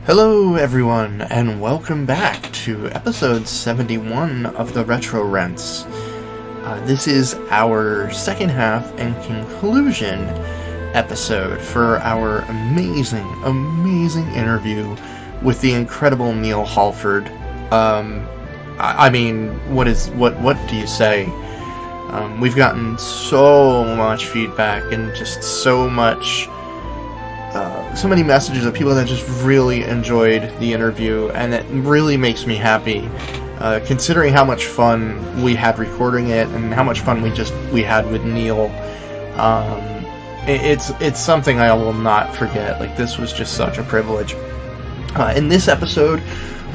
Hello everyone, and welcome back to episode 71 of the Retro Rents. This is our second half and conclusion episode for our amazing interview with the incredible Neal Hallford. I mean, what do you say? We've gotten so much feedback and just so many messages of people that just really enjoyed the interview, and it really makes me happy, considering how much fun we had recording it and how much fun we had with Neal. It's something I will not forget. Like, this was just such a privilege. In this episode,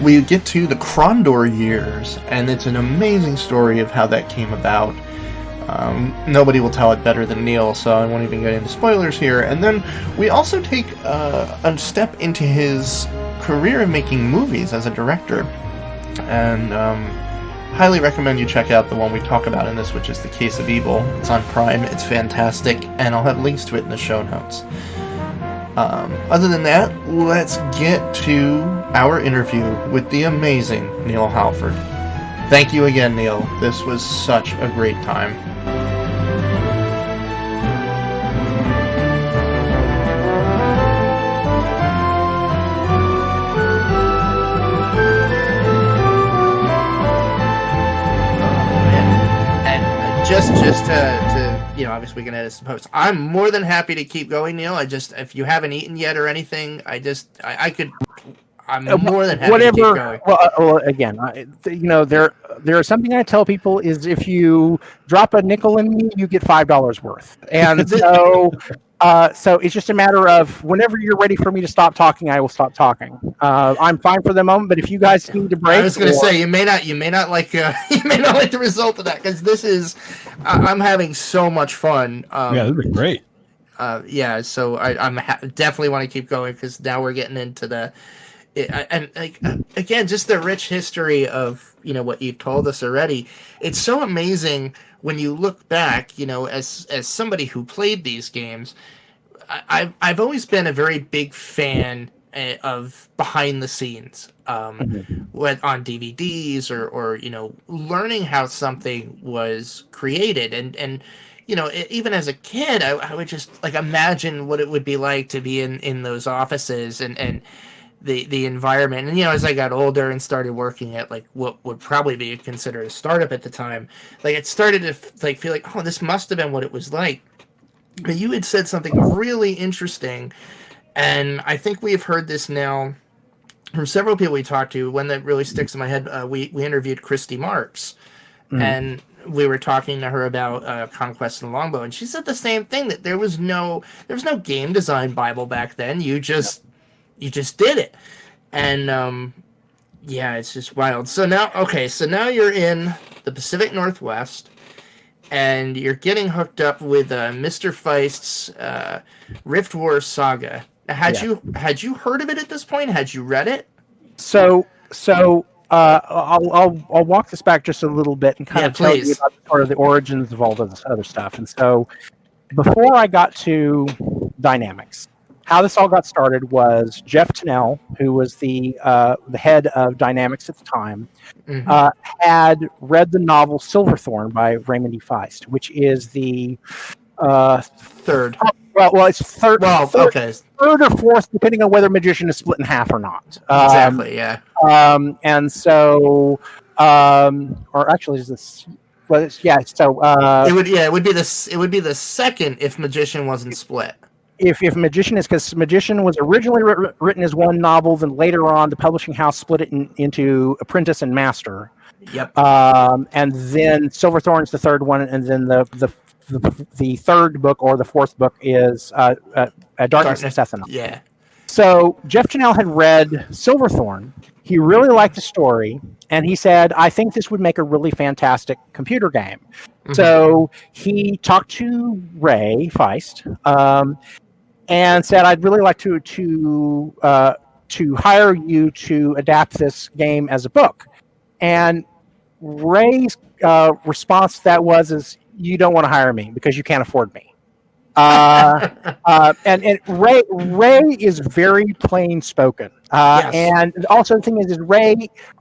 we get to the Krondor years, and it's an amazing story of how that came about. Nobody will tell it better than Neal, so I won't even get into spoilers here. And then we also take a step into his career in making movies as a director. And highly recommend you check out the one we talk about in this, which is The Case of Evil. It's on Prime, it's fantastic, and I'll have links to it in the show notes. Other than that, let's get to our interview with the amazing Neal Hallford. Thank you again, Neal. This was such a great time. Just to obviously we can edit some posts. I'm more than happy to keep going, Neal. If you haven't eaten yet or anything, I'm more than happy to keep going. Well, again, there is something I tell people is if you drop a nickel in me, you get $5 worth, and so it's just a matter of whenever you're ready for me to stop talking, I will stop talking. I'm fine for the moment, but if you guys need a break, I was going to say you may not like the result of that, because this is I'm having so much fun. This is great. So I'm definitely want to keep going, because now we're getting into again, just the rich history of what you've told us already. It's so amazing when you look back, as somebody who played these games. I've always been a very big fan of behind the scenes, what on DVDs or learning how something was created, and even as a kid, I would just imagine what it would be like to be in those offices and the environment. And as I got older and started working at what would probably be considered a startup at the time, it started to feel like, oh, this must have been what it was like. But you had said something really interesting, and I think we've heard this now from several people we talked to. One that really sticks in my head, we interviewed Christy Marks, and we were talking to her about Conquest and Longbow, and she said the same thing, that there was no game design Bible back then. You just did it. And it's just wild. So now you're in the Pacific Northwest, and you're getting hooked up with Mr. Feist's Rift Wars saga. Had you heard of it at this point? Had you read it? So I'll walk this back just a little bit and kind of tell you about sort of the origins of all of this other stuff. And so before I got to Dynamix, how this all got started was Jeff Tennell, who was the head of Dynamix at the time, had read the novel Silverthorn by Raymond E. Feist, which is the third. Well, it's third. Well, okay. Third or fourth, depending on whether Magician is split in half or not. Exactly. Yeah. And so, or actually, is this? Well, yeah. So it would be the second if Magician wasn't split. If Magician is, because Magician was originally written as one novel, then later on the publishing house split it into Apprentice and Master. Yep. And then Silverthorn's the third one, and then the third book or the fourth book is Darkness of Sethana. Yeah. So Jeff Tennell had read Silverthorn. He really liked the story, and he said, I think this would make a really fantastic computer game. Mm-hmm. So he talked to Ray Feist, and said, I'd really like to hire you to adapt this game as a book. And Ray's response to that was, you don't want to hire me because you can't afford me. And Ray is very plain spoken. Yes. And also the thing is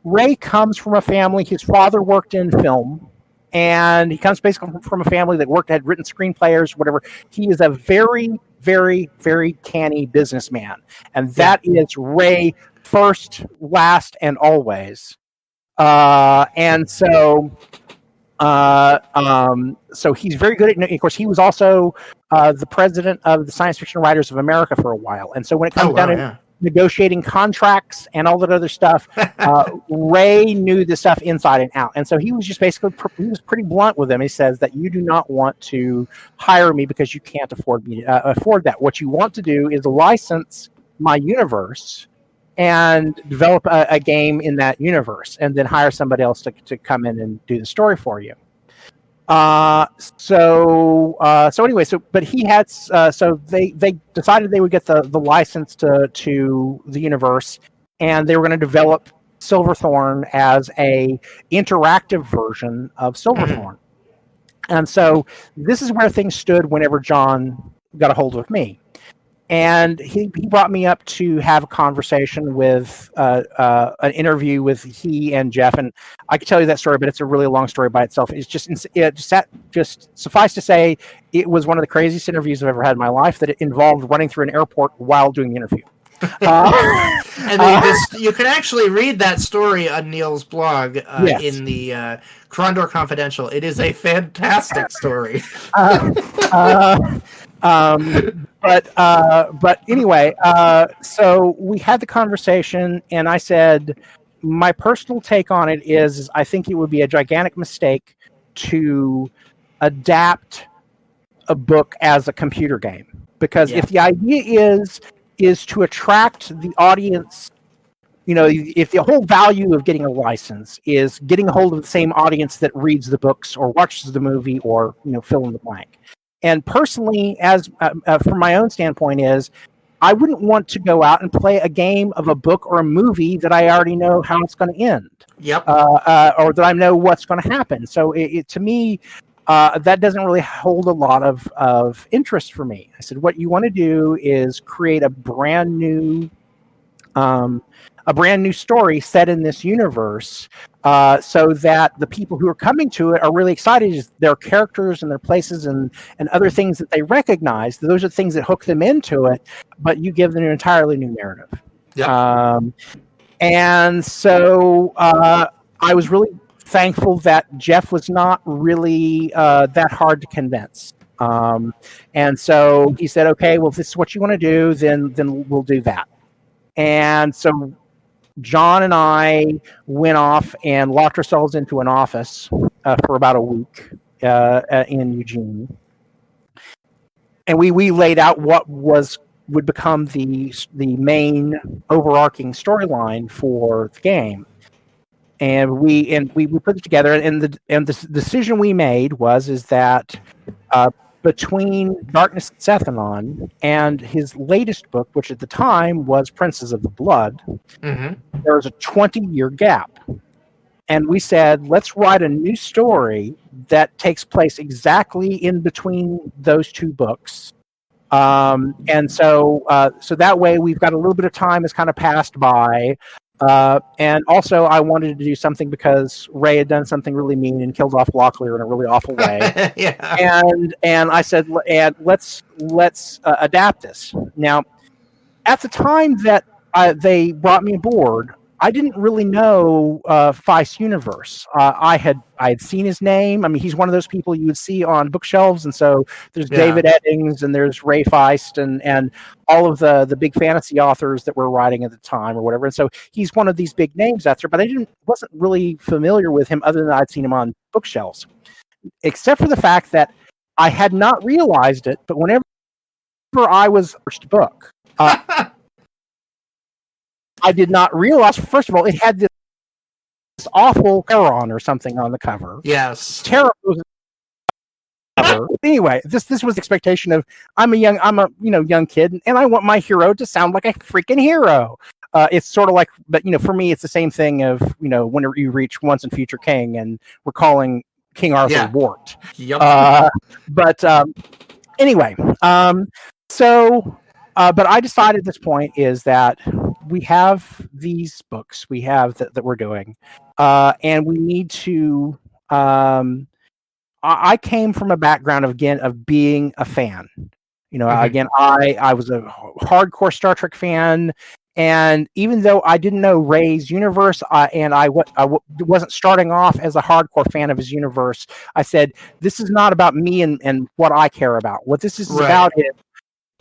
Ray comes from a family. His father worked in film, and he comes basically from a family that had written screenplays, whatever. He is a very, very, very canny businessman, and that is Ray first, last, and always. And so he's very good at. Of course, he was also the president of the Science Fiction Writers of America for a while. And so when it comes down to negotiating contracts and all that other stuff, Ray knew this stuff inside and out. And so he was just basically he was pretty blunt with them. He says that you do not want to hire me because you can't afford that. What you want to do is license my universe and develop a game in that universe, and then hire somebody else to come in and do the story for you. But he had so they decided they would get the license to the universe, and they were going to develop Silverthorn as a interactive version of Silverthorn. And so this is where things stood whenever John got a hold of me. And he brought me up to have a conversation with an interview with he and Jeff, and I could tell you that story, but it's a really long story by itself. It's just suffice to say, it was one of the craziest interviews I've ever had in my life. That it involved running through an airport while doing the interview. You can actually read that story on Neal's blog in the Krondor Confidential. It is a fantastic story. But anyway, so we had the conversation, and I said, my personal take on it is I think it would be a gigantic mistake to adapt a book as a computer game, because if the idea is to attract the audience, if the whole value of getting a license is getting a hold of the same audience that reads the books or watches the movie or fill in the blank. And personally, as from my own standpoint, is I wouldn't want to go out and play a game of a book or a movie that I already know how it's going to end. Yep. Or that I know what's going to happen. So to me, that doesn't really hold a lot of interest for me. I said, what you want to do is create a brand new story set in this universe, so that the people who are coming to it are really excited. Their characters and their places and other things that they recognize. Those are things that hook them into it, but you give them an entirely new narrative. Yep. And so I was really thankful that Jeff was not really that hard to convince. And so he said, okay, well, if this is what you want to do, then we'll do that. And so John and I went off and locked ourselves into an office for about a week in Eugene. And we laid out what would become the main overarching storyline for the game. And we put it together, and the decision we made is that between Darkness and Sethanon and his latest book, which at the time was Princes of the Blood, there was a 20-year gap. And we said, let's write a new story that takes place exactly in between those two books. And so that way we've got a little bit of time has kind of passed by. And also I wanted to do something because Ray had done something really mean and killed off Locklear in a really awful way. And I said, let's adapt this. Now, at the time that they brought me aboard, I didn't really know Feist Universe. I had seen his name. I mean, he's one of those people you would see on bookshelves, and so there's David Eddings and there's Ray Feist and all of the big fantasy authors that were writing at the time or whatever. And so he's one of these big names out there, but I wasn't really familiar with him other than I'd seen him on bookshelves, except for the fact that I had not realized it, but whenever I was first book. I did not realize, first of all, it had this awful Heron or something on the cover. Yes. Terrible. Anyway, this was the expectation of I'm a young kid, and I want my hero to sound like a freaking hero. It's sort of like, but for me, it's the same thing of whenever you reach Once and Future King, and we're calling King Arthur Wart. Yep. Anyway, but I decided at this point is that we have these books we have that we're doing, and we need to. I came from a background of being a fan. Again, I was a hardcore Star Trek fan, and even though I didn't know Ray's universe, and I wasn't starting off as a hardcore fan of his universe, I said, this is not about me and what I care about. What this is about is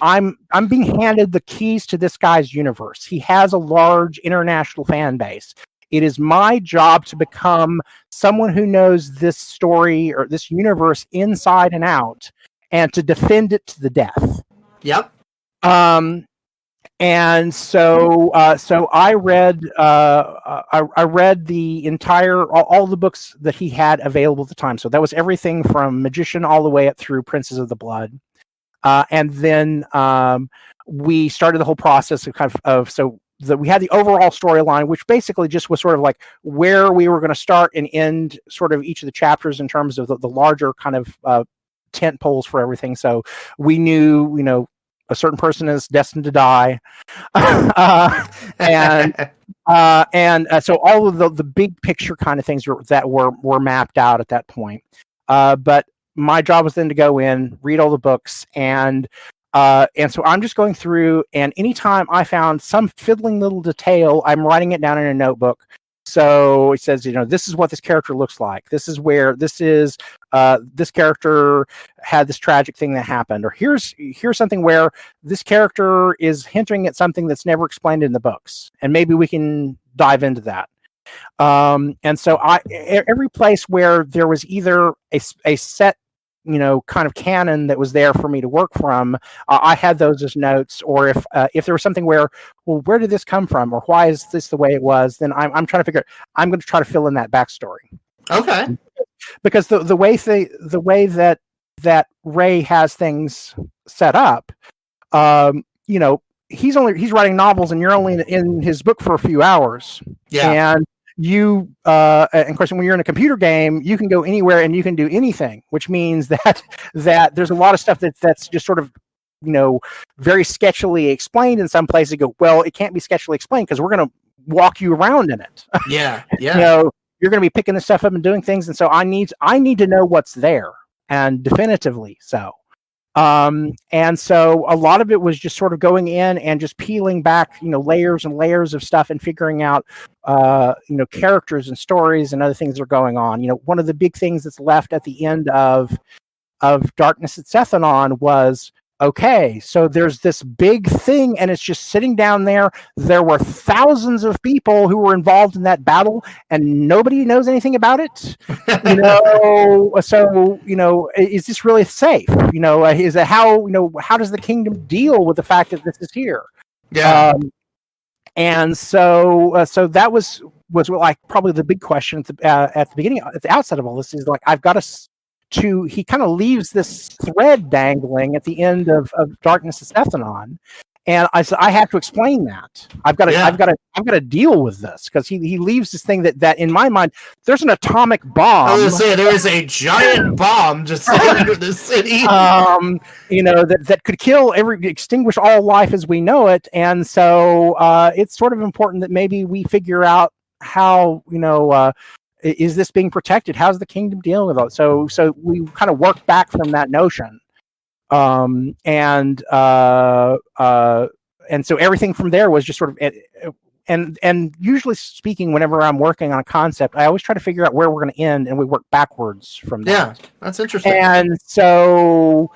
I'm being handed the keys to this guy's universe. He has a large international fan base. It is my job to become someone who knows this story or this universe inside and out, and to defend it to the death. Yep. And so I read the entire all the books that he had available at the time. So that was everything from Magician all the way up through Princes of the Blood. And then we started the whole process we had the overall storyline, which basically just was sort of like where we were going to start and end sort of each of the chapters in terms of the larger kind of tent poles for everything. So we knew, a certain person is destined to die. And so all of the big picture kind of things that were mapped out at that point. But my job was then to go in, read all the books, and so I'm just going through, and anytime I found some fiddling little detail, I'm writing it down in a notebook. So it says, this is what this character looks like. This is where this character had this tragic thing that happened. Or here's something where this character is hinting at something that's never explained in the books. And maybe we can dive into that. And so every place where there was either a set, kind of canon that was there for me to work from, I had those as notes. Or if there was something where did this come from, or why is this the way it was? Then I'm trying to figure. I'm going to try to fill in that backstory. Okay. Because the way that Ray has things set up, he's writing novels, and you're only in his book for a few hours. Yeah. And and of course, when you're in a computer game, you can go anywhere and you can do anything, which means that there's a lot of stuff that's just sort of, very sketchily explained in some places. You go, well, it can't be sketchily explained because we're going to walk you around in it. Yeah. You're going to be picking this stuff up and doing things. And so I need to know what's there, and definitively so. And so a lot of it was just sort of going in and just peeling back, layers and layers of stuff and figuring out, characters and stories and other things that are going on. One of the big things that's left at the end of Darkness at Sethanon was, okay, so there's this big thing and it's just sitting down there. There were thousands of people who were involved in that battle and nobody knows anything about it. So, is this really safe? Is it how does the kingdom deal with the fact that this is here? Yeah. And so that was like probably the big question at the beginning, at the outset of all this, is like, I've got he kind of leaves this thread dangling at the end of Darkness at Sethanon, and I said I have to explain that. I've got to deal with this, because he leaves this thing that in my mind there's an atomic bomb. I was going to say there is a giant bomb just sitting under the city. That could extinguish all life as we know it, and so it's sort of important that maybe we figure out how is this being protected? How's the kingdom dealing with it? So we kind of work back from that notion, and so everything from there was just sort of, and usually speaking, whenever I'm working on a concept, I always try to figure out where we're going to end, and we work backwards from that. Yeah, that's interesting. And so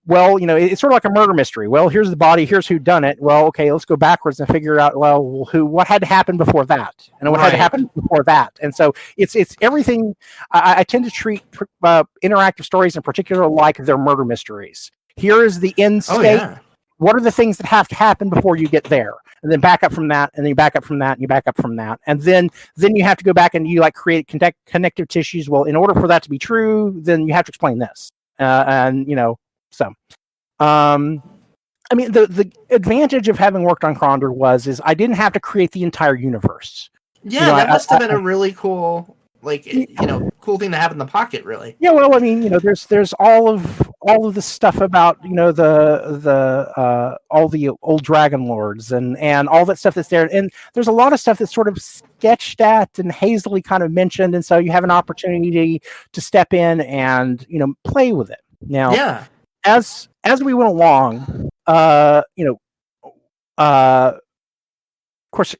well, it's sort of like a murder mystery. Well, here's the body, here's who done it. Well, okay, let's go backwards and figure out, what had to happen before that, and what had to happen before that. And so it's everything. I tend to treat interactive stories in particular like they're murder mysteries. Here is the end state. Oh, yeah. What are the things that have to happen before you get there? And then back up from that, and then you back up from that, and you back up from that. And then you have to go back and you create connective tissues. Well, in order for that to be true, then you have to explain this. The advantage of having worked on Krondor is I didn't have to create the entire universe. Yeah, that must have been a really cool like, cool thing to have in the pocket, really. Yeah, well, I mean, there's all of the stuff about the all the old Dragon Lords and all that stuff that's there, and there's a lot of stuff that's sort of sketched at and hazily kind of mentioned, and so you have an opportunity to step in and play with it. Now, Yeah. as we went along, of course,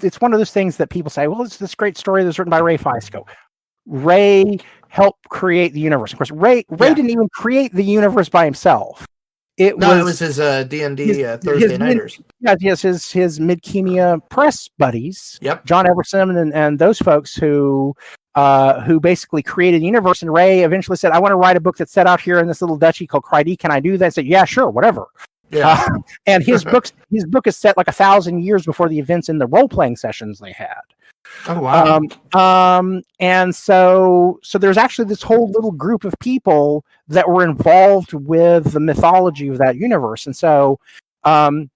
it's one of those things that people say, well, it's this great story that's written by Ray Fiesco. Ray helped create the universe. Of course, Ray didn't even create the universe by himself. It was his D&D Thursday nighters. Yeah, yes, his Midkemia Press buddies. Yep. John Everson and those folks who basically created the universe. And Ray eventually said, I want to write a book that's set out here in this little duchy called Krondor. Can I do that? I said, yeah, sure, whatever. Yeah. And his book is set like 1,000 years before the events in the role-playing sessions they had. Oh, wow. And so there's actually this whole little group of people that were involved with the mythology of that universe. And so when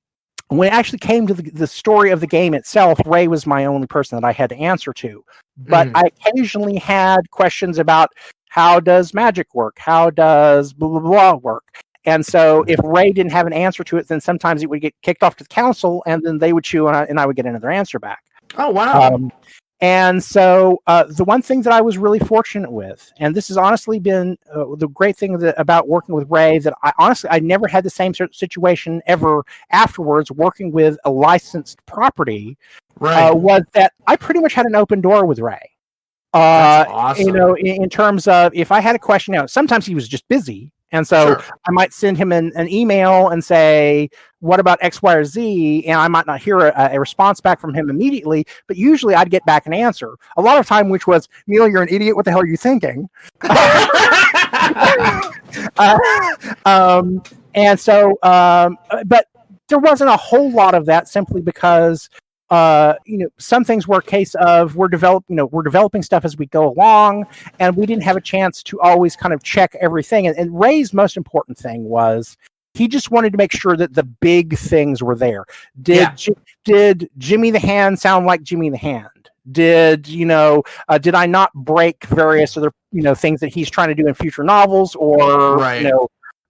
it actually came to the story of the game itself, Ray was my only person that I had to answer to. But I occasionally had questions about how does magic work? How does blah, blah, blah work? And so if Ray didn't have an answer to it, then sometimes it would get kicked off to the council, and then they would chew, and I would get another answer back. Oh, wow. And so the one thing that I was really fortunate with, and this has honestly been the great thing about working with Ray, that I never had the same situation ever afterwards working with a licensed property, was that I pretty much had an open door with Ray. That's awesome. In terms of if I had a question, sometimes he was just busy. And so I might send him an email and say, what about X, Y, or Z? And I might not hear a response back from him immediately, but usually I'd get back an answer. A lot of time, which was, Neal, you're an idiot. What the hell are you thinking? And so, but there wasn't a whole lot of that simply because some things were a case of we're developing stuff as we go along, and we didn't have a chance to always kind of check everything. And Ray's most important thing was he just wanted to make sure that the big things were there. Did Jimmy the Hand sound like Jimmy the Hand? Did I not break various other things that he's trying to do in future novels or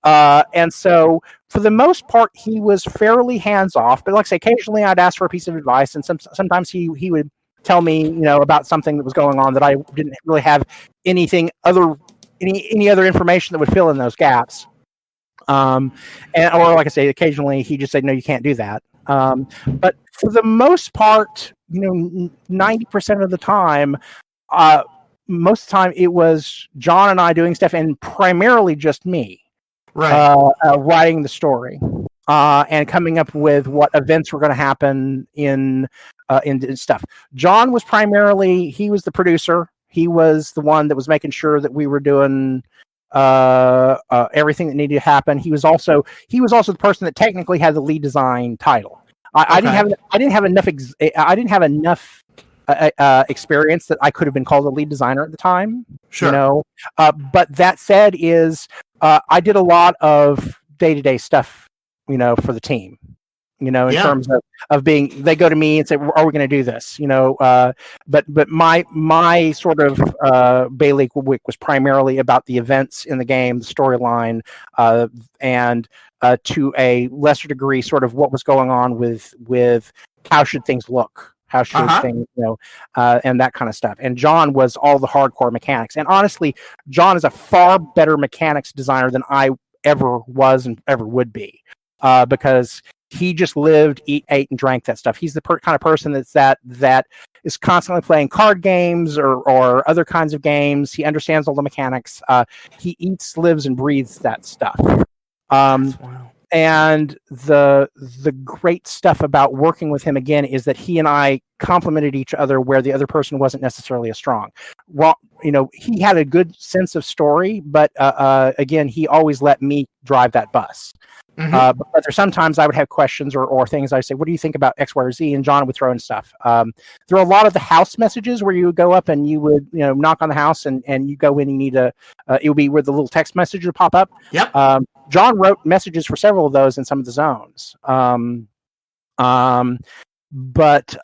and so for the most part he was fairly hands off, but like I say, occasionally I'd ask for a piece of advice, and sometimes he would tell me about something that was going on that I didn't really have any other information that would fill in those gaps. Or like I say, occasionally he just said, no, you can't do that. But for the most part, 90% of the time, most of the time it was John and I doing stuff, and primarily just me. Writing the story and coming up with what events were going to happen in stuff. John was he was the producer. He was the one that was making sure that we were doing everything that needed to happen. He was also the person that technically had the lead design title. I didn't have enough experience that I could have been called a lead designer at the time. Sure. But that said, I did a lot of day-to-day stuff, for the team, in terms of being, they go to me and say, are we going to do this? But my sort of Bailey week was primarily about the events in the game, the storyline, and to a lesser degree, sort of what was going on with how should things look? How should things, and that kind of stuff. And John was all the hardcore mechanics. And honestly, John is a far better mechanics designer than I ever was and ever would be, because he just lived, ate, and drank that stuff. He's the kind of person that is constantly playing card games or other kinds of games. He understands all the mechanics. He eats, lives, and breathes that stuff. Wow. And the great stuff about working with him again is that he and I complemented each other where the other person wasn't necessarily as strong. Well, he had a good sense of story, but again, he always let me drive that bus. But sometimes I would have questions or things. I say, what do you think about X, Y, or Z? And John would throw in stuff. There are a lot of the house messages where you would go up and you would, knock on the house and you go in, you need it would be where the little text message would pop up. Yep. John wrote messages for several of those in some of the zones. But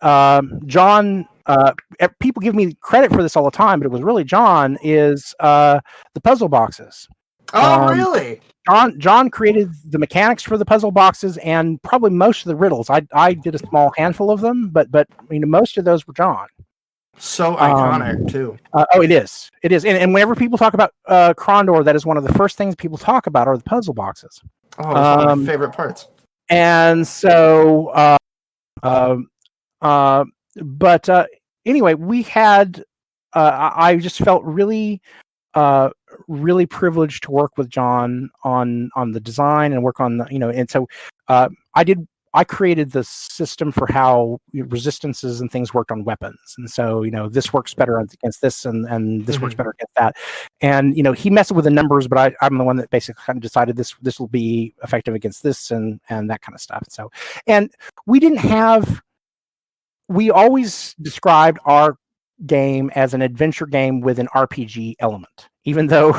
John people give me credit for this all the time, but it was really John, is the puzzle boxes. Oh, really? John created the mechanics for the puzzle boxes and probably most of the riddles. I did a small handful of them, but most of those were John. So iconic too. It is. And whenever people talk about Krondor, that is one of the first things people talk about are the puzzle boxes. Oh, it's one of my favorite parts. And so, anyway, we had. I just felt really privileged to work with John on the design and work on the, and so I created the system for how resistances and things worked on weapons. And so, this works better against this and this works better against that. And, he messed with the numbers, but I'm the one that basically kind of decided this will be effective against this and that kind of stuff. So, and we always described our game as an adventure game with an RPG element, even though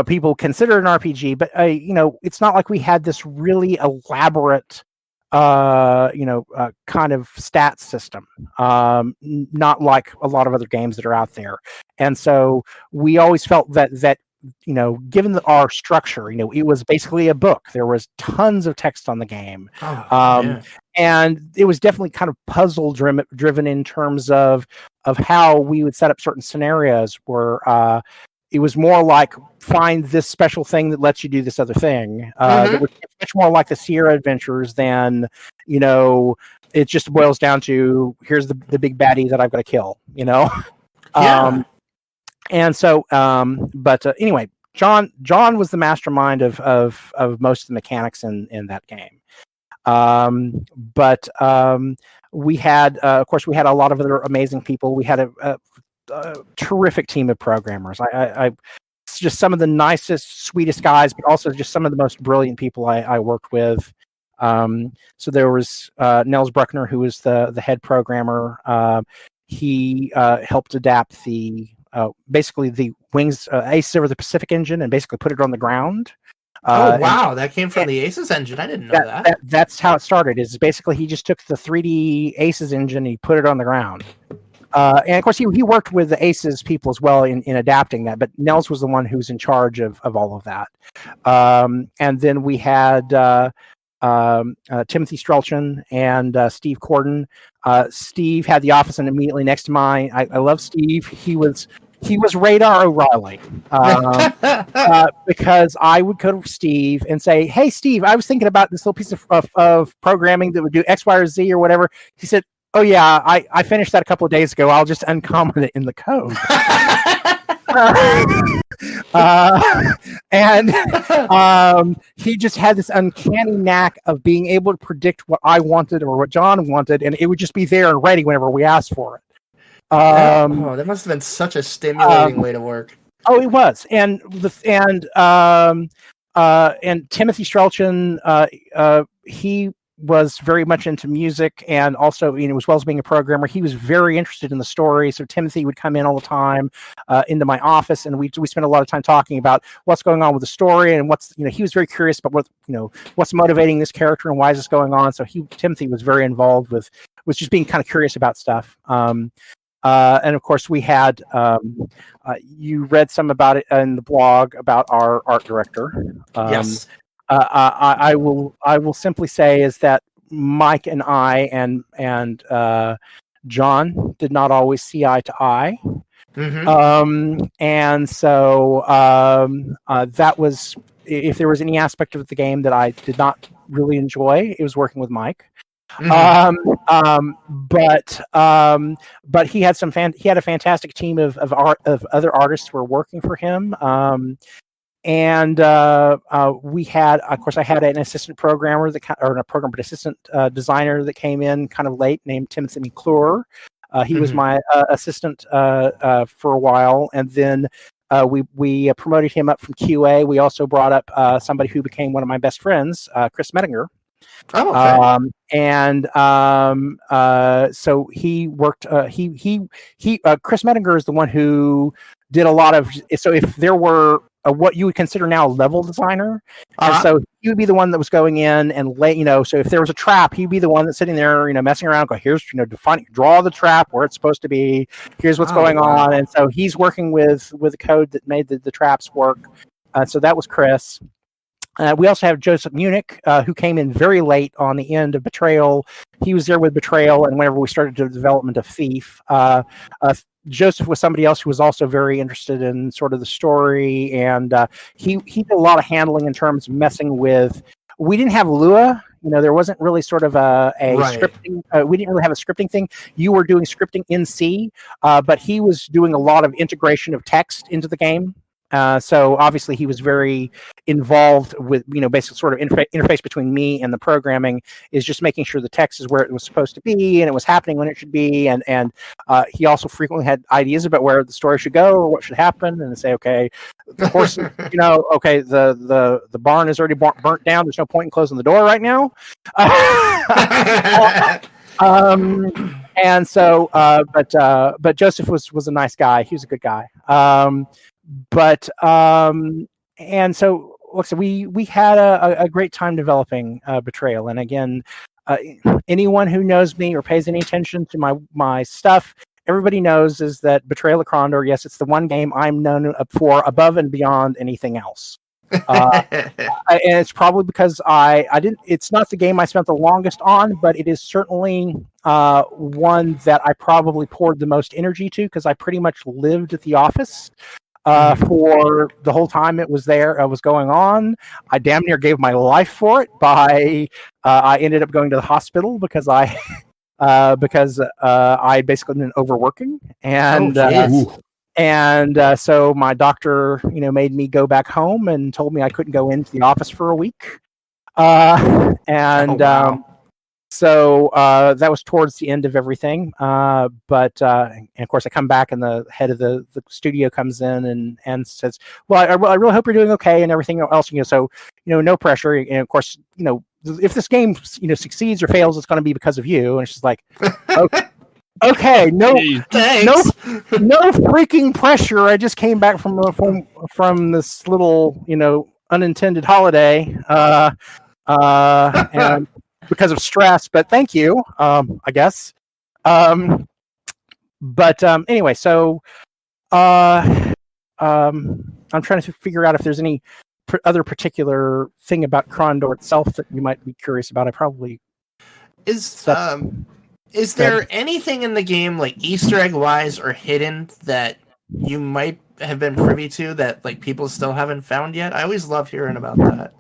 people consider it an RPG, but it's not like we had this really elaborate kind of stats system, not like a lot of other games that are out there. And so we always felt that given our structure, it was basically a book. There was tons of text on the game. And it was definitely kind of puzzle driven in terms of how we would set up certain scenarios where it was more like find this special thing that lets you do this other thing. That was much more like the Sierra Adventures than, it just boils down to here's the big baddie that I've got to kill, And so, anyway, John was the mastermind of most of the mechanics in that game. We had, of course, a lot of other amazing people. We had a terrific team of programmers. I just some of the nicest, sweetest guys, but also just some of the most brilliant people I worked with. So there was Nels Bruckner, who was the head programmer. He helped adapt basically the Wings Aces Over the Pacific engine and basically put it on the ground. Wow, that came from the Aces engine. I didn't know that. That's how it started. Is basically he just took the 3D Aces engine and he put it on the ground. And of course, he worked with the Aces people as well in adapting that. But Nels was the one who was in charge of all of that. And then we had Timothy Strelchin and Steve Corden. Steve had the office and immediately next to mine. I love Steve. He was Radar O'Reilly because I would go to Steve and say, "Hey, Steve, I was thinking about this little piece of programming that would do X, Y, or Z or whatever." He said, "Oh yeah, I finished that a couple of days ago. I'll just uncomment it in the code." And he just had this uncanny knack of being able to predict what I wanted or what John wanted, and it would just be there and ready whenever we asked for it. That must have been such a stimulating way to work. Oh, it was, and Timothy Strelchin, he was very much into music, and also, as well as being a programmer, he was very interested in the story. So Timothy would come in all the time into my office, and we spent a lot of time talking about what's going on with the story and he was very curious about what's motivating this character and why is this going on. So Timothy was very involved was just being kind of curious about stuff. And of course, we had you read some about it in the blog about our art director. Yes. I will simply say is that Mike and I and John did not always see eye to eye. And so that was, if there was any aspect of the game that I did not really enjoy, it was working with Mike. But he had he had a fantastic team of other artists who were working for him. And we had, of course, I had an assistant programmer assistant designer that came in kind of late, named Timothy McClure. He was my assistant for a while, and then we promoted him up from QA. We also brought up somebody who became one of my best friends, Chris Mettinger. Oh, okay. So he worked. Chris Mettinger is the one who did a lot of. So if there were what you would consider now a level designer, and so he would be the one that was going in and so if there was a trap, he'd be the one that's sitting there, messing around, go, here's, draw the trap where it's supposed to be. Here's what's going on. And so he's working with the code that made the traps work. So that was Chris. We also have Joseph Munich, who came in very late on the end of Betrayal. He was there with Betrayal, and whenever we started the development of Thief, Joseph was somebody else who was also very interested in sort of the story, and he did a lot of handling in terms of messing with. We didn't have Lua. There wasn't really sort of a scripting. We didn't really have a scripting thing. You were doing scripting in C, but he was doing a lot of integration of text into the game. So obviously he was very involved with, basically sort of interface between me and the programming is just making sure the text is where it was supposed to be and it was happening when it should be. And he also frequently had ideas about where the story should go or what should happen, and say, okay, the horse, okay, the barn is already burnt down. There's no point in closing the door right now. And so, but Joseph was a nice guy. He was a good guy. And so, like I said, we had a great time developing Betrayal. And again, anyone who knows me or pays any attention to my stuff, everybody knows is that Betrayal at Krondor, yes, it's the one game I'm known for above and beyond anything else. And it's probably because it's not the game I spent the longest on, but it is certainly one that I probably poured the most energy to, because I pretty much lived at the office for the whole time it was there. Was going on. I damn near gave my life for it. I ended up going to the hospital because I basically been overworking, and so my doctor, made me go back home and told me I couldn't go into the office for a week. So that was towards the end of everything. And of course I come back and the head of the studio comes in and says, well, I really hope you're doing okay and everything else. So, no pressure. And of course, if this game, succeeds or fails, it's going to be because of you. And it's just like, okay, no freaking pressure. I just came back from this little, unintended holiday. And because of stress, but thank you, I guess. Anyway, so I'm trying to figure out if there's any other particular thing about Krondor itself that you might be curious about. I probably is there anything in the game, like Easter egg wise or hidden, that you might have been privy to that like people still haven't found yet? I always love hearing about that.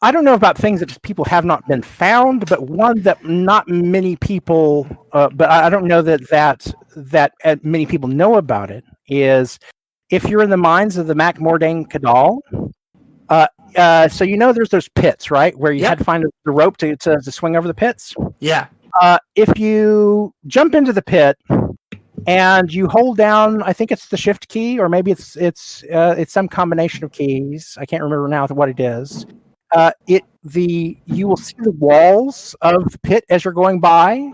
I don't know about things that just people have not been found, but one that not many people, but I don't know that many people know about it, is if you're in the mines of the Mac Mordain Kadal, so there's those pits, right, where you had to find the rope to swing over the pits? Yeah. If you jump into the pit and you hold down, I think it's the shift key, or maybe it's some combination of keys. I can't remember now what it is. You will see the walls of the pit as you're going by,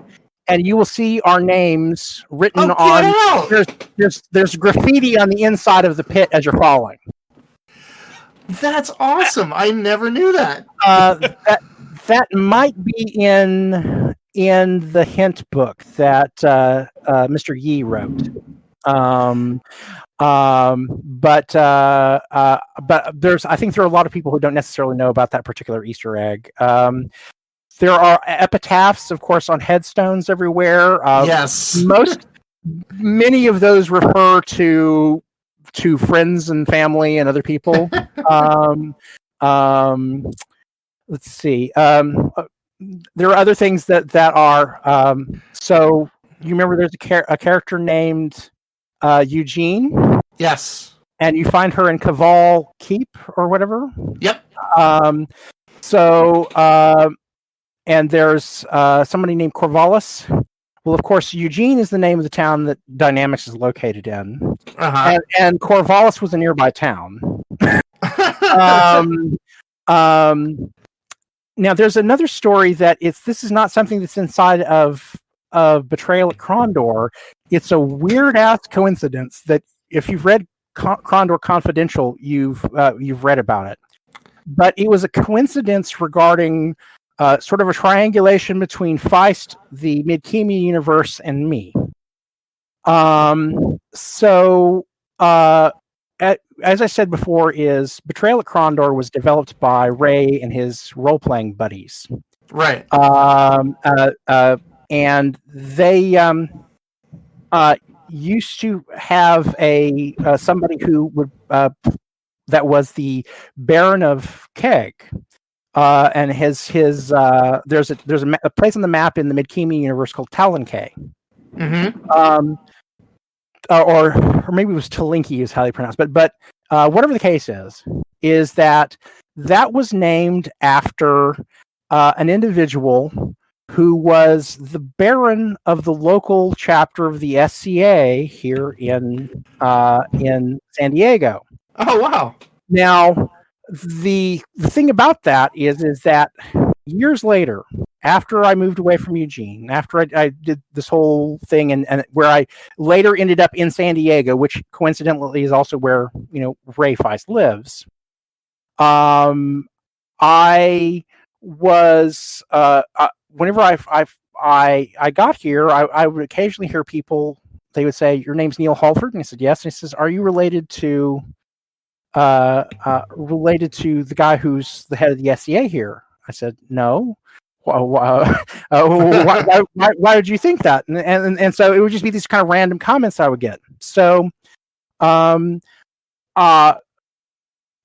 and you will see our names written on. There's graffiti on the inside of the pit as you're falling. That's awesome! I never knew that. That might be in the hint book that Mr. Yee wrote. But I think there are a lot of people who don't necessarily know about that particular Easter egg. There are epitaphs, of course, on headstones everywhere. Yes. Many of those refer to friends and family and other people. Let's see. There are other things that are. So you remember there's a character named Eugene? Yes. And you find her in Caval Keep or whatever? Yep. And there's somebody named Corvallis. Well, of course, Eugene is the name of the town that Dynamix is located in. Uh-huh. And Corvallis was a nearby town. Now, there's another story that this is not something that's inside of Betrayal at Krondor. It's a weird-ass coincidence that if you've read Krondor Confidential, you've read about it. but it was a coincidence regarding sort of a triangulation between Feist, the Midkemi universe, and me. As I said before, Betrayal at Krondor was developed by Ray and his role-playing buddies. Right. And they used to have somebody who would that was the Baron of Keg. And there's a place on the map in the Midkemi universe called Talon K. Mm-hmm. Or maybe it was Talinki is how they pronounce it. But whatever the case is that was named after an individual who was the Baron of the local chapter of the SCA here in San Diego. Oh, wow. Now, the thing about that is that years later, after I moved away from Eugene, after I did this whole thing and where I later ended up in San Diego, which coincidentally is also where, Ray Feist lives. I was, whenever I got here, I would occasionally hear people, they would say, "Your name's Neal Hallford?" And I said, "Yes." And he says, "Are you related to the guy who's the head of the SCA here?" I said, "No." Why would you think that? And so it would just be these kind of random comments I would get. So,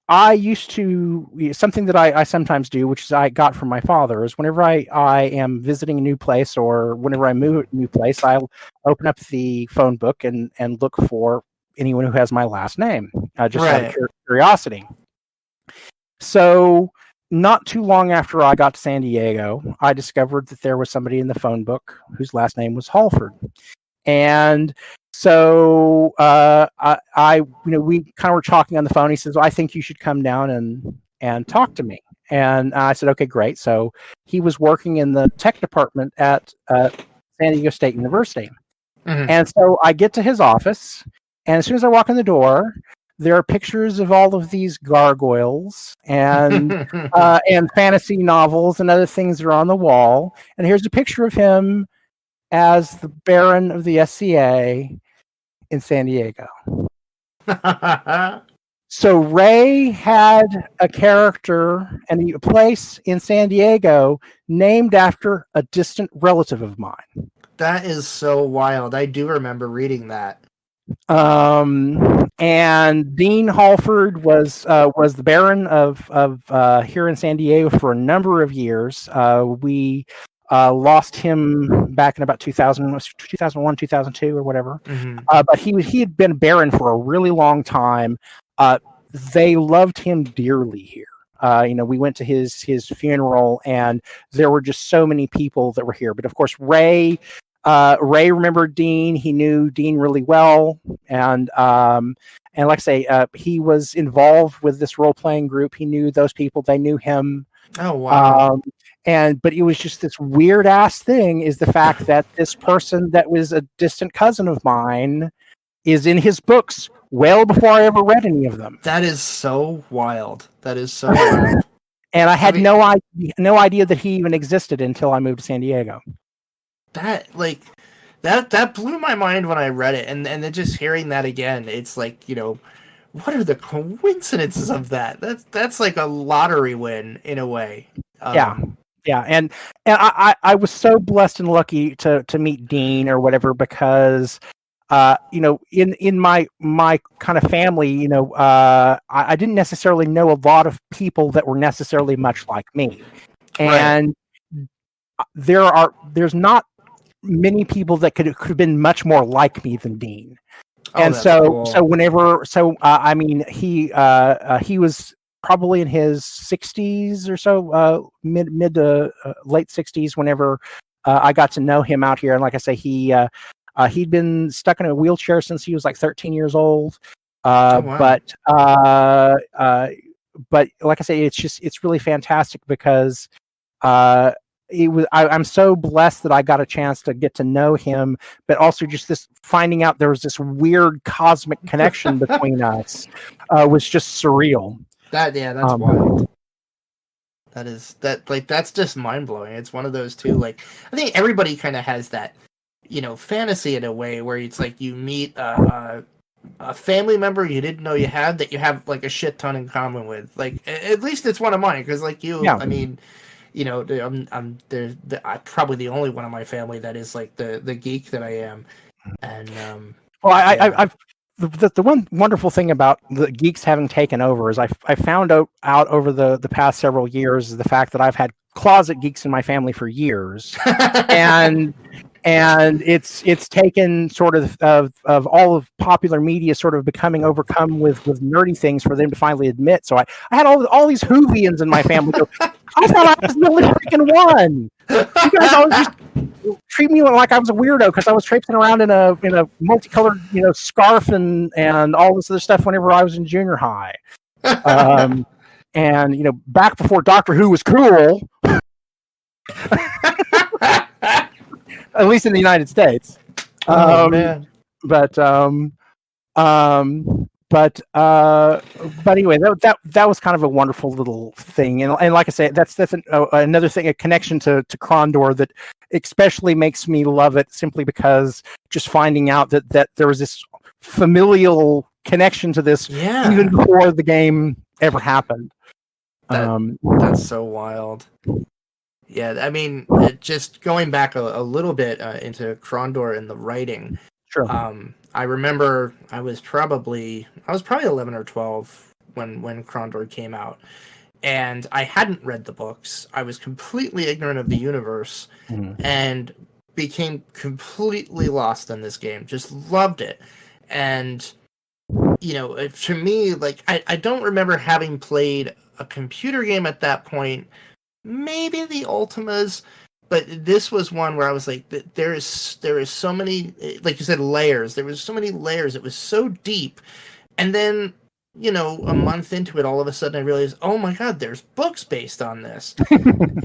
I used to, something that I sometimes do, which is I got from my father, is whenever I am visiting a new place or whenever I move to a new place, I'll open up the phone book and look for anyone who has my last name, just out of curiosity. So not too long after I got to San Diego, I discovered that there was somebody in the phone book whose last name was Hallford. And so we kind of were talking on the phone. He says, "I think you should come down and talk to me." And I said, "Okay, great." So he was working in the tech department at San Diego State University. Mm-hmm. And so I get to his office, and as soon as I walk in the door, there are pictures of all of these gargoyles and fantasy novels and other things that are on the wall. And here's a picture of him as the Baron of the SCA in San Diego. So Ray had a character and a place in San Diego named after a distant relative of mine. That is so wild. I do remember reading that. And Dean Hallford was the Baron of here in San Diego for a number of years. We lost him back in about 2001, 2002 or whatever. Mm-hmm. But he had been Baron for a really long time. They loved him dearly here. We went to his funeral, and there were just so many people that were here. But of course, Ray remembered Dean. He knew Dean really well, and like I say, he was involved with this role playing group. He knew those people. They knew him. Oh wow! But it was just this weird ass thing. Is the fact that this person that was a distant cousin of mine is in his books well before I ever read any of them. That is so wild. That is so wild. And I had no idea that he even existed until I moved to San Diego. That blew my mind when I read it, and then just hearing that again, it's like, what are the coincidences of that? That's like a lottery win in a way. Yeah, and I was so blessed and lucky to meet Dean or whatever, because in my kind of family, I didn't necessarily know a lot of people that were necessarily much like me, and there's not many people that could have been much more like me than Dean. And so he was probably in his 60s or so, mid to late 60s whenever I got to know him out here. And like I say, he'd been stuck in a wheelchair since he was like 13 years old. Wow. But like I say, it's really fantastic because I'm so blessed that I got a chance to get to know him, but also just this finding out there was this weird cosmic connection between us was just surreal. That's wild. That's just mind blowing. It's one of those two. Like, I think everybody kind of has that, fantasy in a way where it's like you meet a family member you didn't know you had that you have like a shit ton in common with. Like, at least it's one of mine, because like you, Yeah. I mean, I'm probably the only one of my family that is like the geek that I am, and well, I've the one wonderful thing about the geeks having taken over is I found out over the past several years is the fact that I've had closet geeks in my family for years, and it's taken sort of all of popular media sort of becoming overcome with nerdy things for them to finally admit. So I had all these Whovians in my family go, I thought I was the only freaking one. You guys always just treat me like I was a weirdo because I was traipsing around in a multicolored scarf and all this other stuff whenever I was in junior high. And back before Doctor Who was cool. At least in the United States. Man. But anyway, that was kind of a wonderful little thing, and like I say, that's another thing, a connection to Krondor that especially makes me love it, simply because just finding out that there was this familial connection to this even before the game ever happened. That's so wild. Yeah, I mean, just going back a little bit into Krondor and the writing. Sure. I remember I was probably 11 or 12 when Krondor came out, and I hadn't read the books. I was completely ignorant of the universe, and became completely lost in this game. Just loved it, and to me, like I don't remember having played a computer game at that point. Maybe the Ultimas, but this was one where I was like, there is so many, like you said, layers. There was so many layers. It was so deep. And then, a month into it, all of a sudden I realized, oh my God, there's books based on this.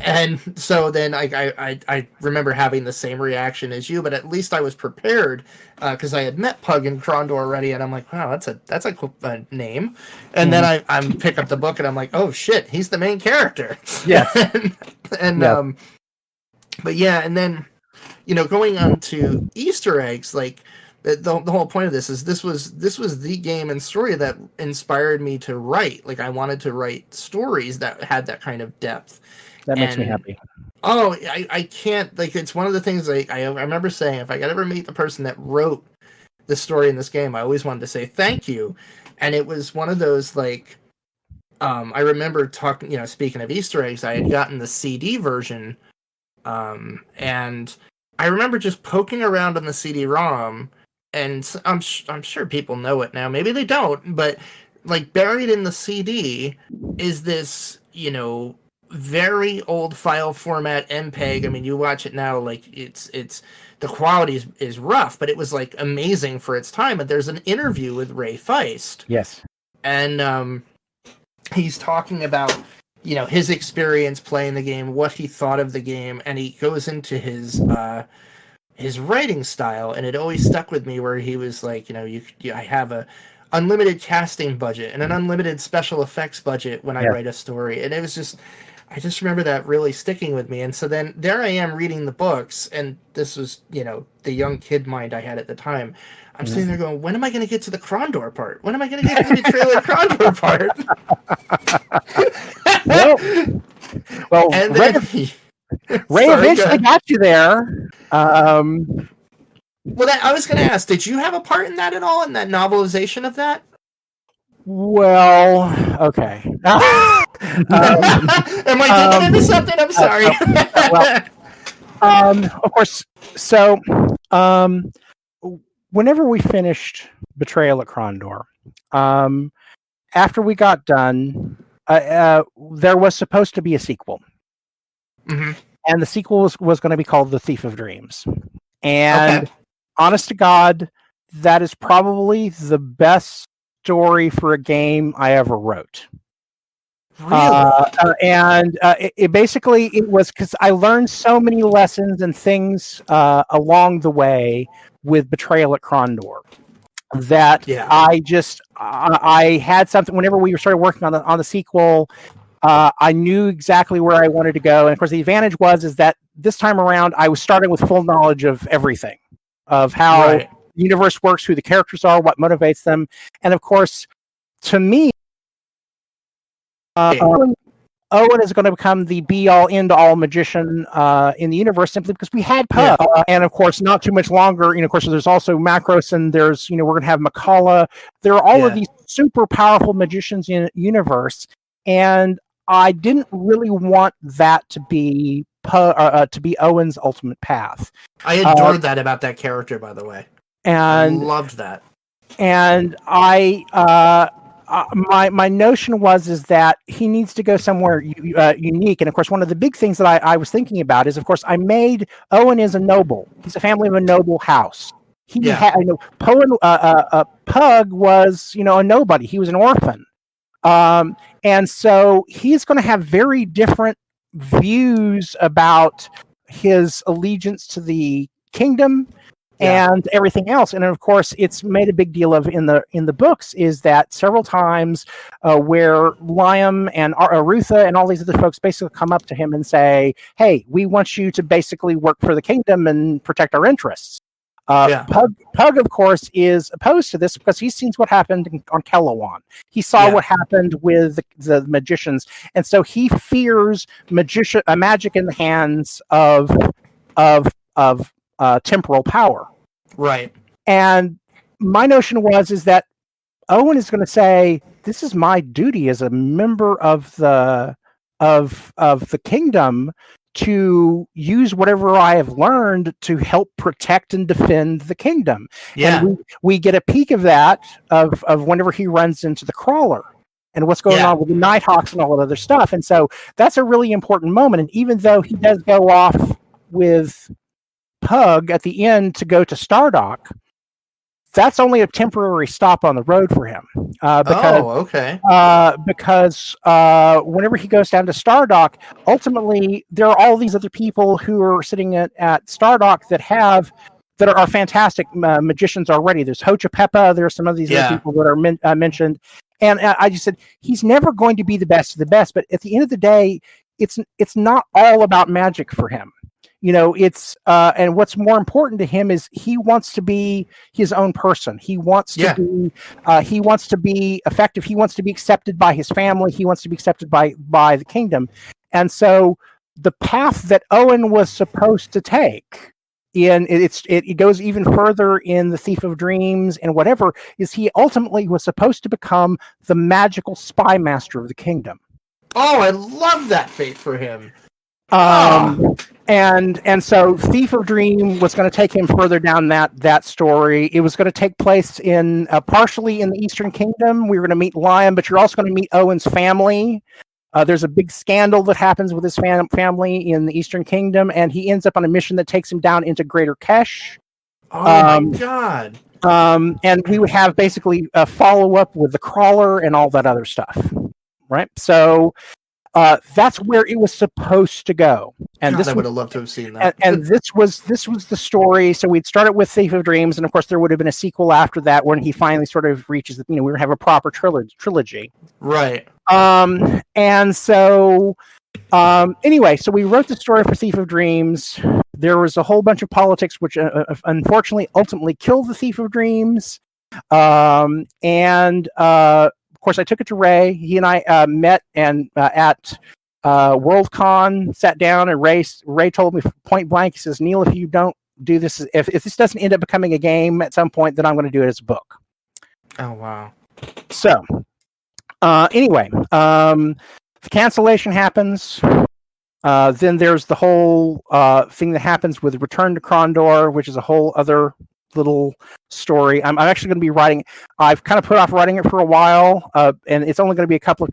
And so then I remember having the same reaction as you, but at least I was prepared because I had met Pug and Krondor already, and I'm like, wow, that's a cool name. And then I pick up the book and I'm like, oh shit, he's the main character. Yeah. But yeah, and then going on to Easter eggs, like the whole point of this is this was the game and story that inspired me to write. Like, I wanted to write stories that had that kind of depth. That makes me happy. Oh, I can't, like, it's one of the things I remember saying, if I could ever meet the person that wrote the story in this game, I always wanted to say thank you. And it was one of those, like, I remember talking, speaking of Easter eggs, I had gotten the CD version, and I remember just poking around on the CD-ROM, and I'm sure people know it now. Maybe they don't, but like buried in the CD is this, very old file format MPEG. I mean, you watch it now, like it's the quality is rough, but it was like amazing for its time. But there's an interview with Ray Feist. Yes, and he's talking about his experience playing the game, what he thought of the game, and he goes into his writing style, and it always stuck with me where he was like, I have a unlimited casting budget and an unlimited special effects budget when I write a story. And it was just, I just remember that really sticking with me. And so then there I am reading the books, and this was, the young kid mind I had at the time. I'm sitting there going, when am I going to get to the Krondor part? When am I going to get to the Betrayal at Krondor part? well, and Ray eventually got you there. Well, I was going to ask, did you have a part in that at all, in that novelization of that? Well, okay. Am I digging into something? I'm sorry. Of course. So, whenever we finished Betrayal at Krondor, after we got done, there was supposed to be a sequel. Mm-hmm. And the sequel was going to be called The Thief of Dreams. And honest to God, that is probably the best story for a game I ever wrote. Really? It basically, it was because I learned so many lessons and things along the way with Betrayal at Krondor that I had something. Whenever we started working on the sequel, I knew exactly where I wanted to go. And of course, the advantage is that this time around, I was starting with full knowledge of everything, of how the universe works, who the characters are, what motivates them. And of course, to me, Owen is going to become the be-all, end-all magician in the universe simply because we had Pug. Yeah. And of course, not too much longer, of course, there's also Macros, and there's, we're going to have Makala. There are all of these super powerful magicians in the universe, and I didn't really want that to be Owen's ultimate path. I adored that about that character, by the way. And I loved that. And my notion is that he needs to go somewhere unique. And of course, one of the big things that I was thinking about is, of course, Owen is a noble. He's a family of a noble house. Pug was, a nobody. He was an orphan. And so he's going to have very different views about his allegiance to the kingdom and everything else. And of course, it's made a big deal of in the books is that several times where Liam and Arutha and all these other folks basically come up to him and say, hey, we want you to basically work for the kingdom and protect our interests. Pug, of course, is opposed to this because he's seen what happened on Kellowan. He saw what happened with the magicians, and so he fears magic in the hands of temporal power. Right. And my notion is that Owen is going to say, "This is my duty as a member of the kingdom." To use whatever I have learned to help protect and defend the kingdom. Yeah. And we get a peek of that of whenever he runs into the crawler and what's going on with the Nighthawks and all that other stuff. And so that's a really important moment. And even though he does go off with Pug at the end to go to Stardock, that's only a temporary stop on the road for him. Because whenever he goes down to Stardock, ultimately there are all these other people who are sitting at Stardock that are fantastic magicians already. There's Hochapeppa. There's some of these other people that are mentioned. And I just said he's never going to be the best of the best. But at the end of the day, it's not all about magic for him. It's and what's more important to him is he wants to be his own person. He wants to be effective. He wants to be accepted by his family. He wants to be accepted by the kingdom. And so the path that Owen was supposed to take it goes even further in The Thief of Dreams and whatever is he ultimately was supposed to become the magical spy master of the kingdom. Oh, I love that fate for him. And so Thief of Dream was going to take him further down that story. It was going to take place in partially in the Eastern Kingdom. We were going to meet Liam, but you're also going to meet Owen's family. There's a big scandal that happens with his family in the Eastern Kingdom, and he ends up on a mission that takes him down into Greater Kesh. Oh my God. And we would have basically a follow-up with the Crawler and all that other stuff. Right? So that's where it was supposed to go, and I would have loved to have seen that. And this was the story. So we'd started with Thief of Dreams, and of course there would have been a sequel after that when he finally sort of reaches. We would have a proper trilogy, right? And so anyway, so we wrote the story for Thief of Dreams. There was a whole bunch of politics, which unfortunately ultimately killed the Thief of Dreams, Of course, I took it to Ray. He and I met and at Worldcon, sat down, and Ray told me point blank. He says, "Neal, if you don't do this, if this doesn't end up becoming a game at some point, then I'm going to do it as a book." Oh wow! So anyway, cancellation happens. Then there's the whole thing that happens with Return to Krondor, which is a whole other little story. I'm actually going to be writing. I've kind of put off writing it for a while, and it's only going to be a couple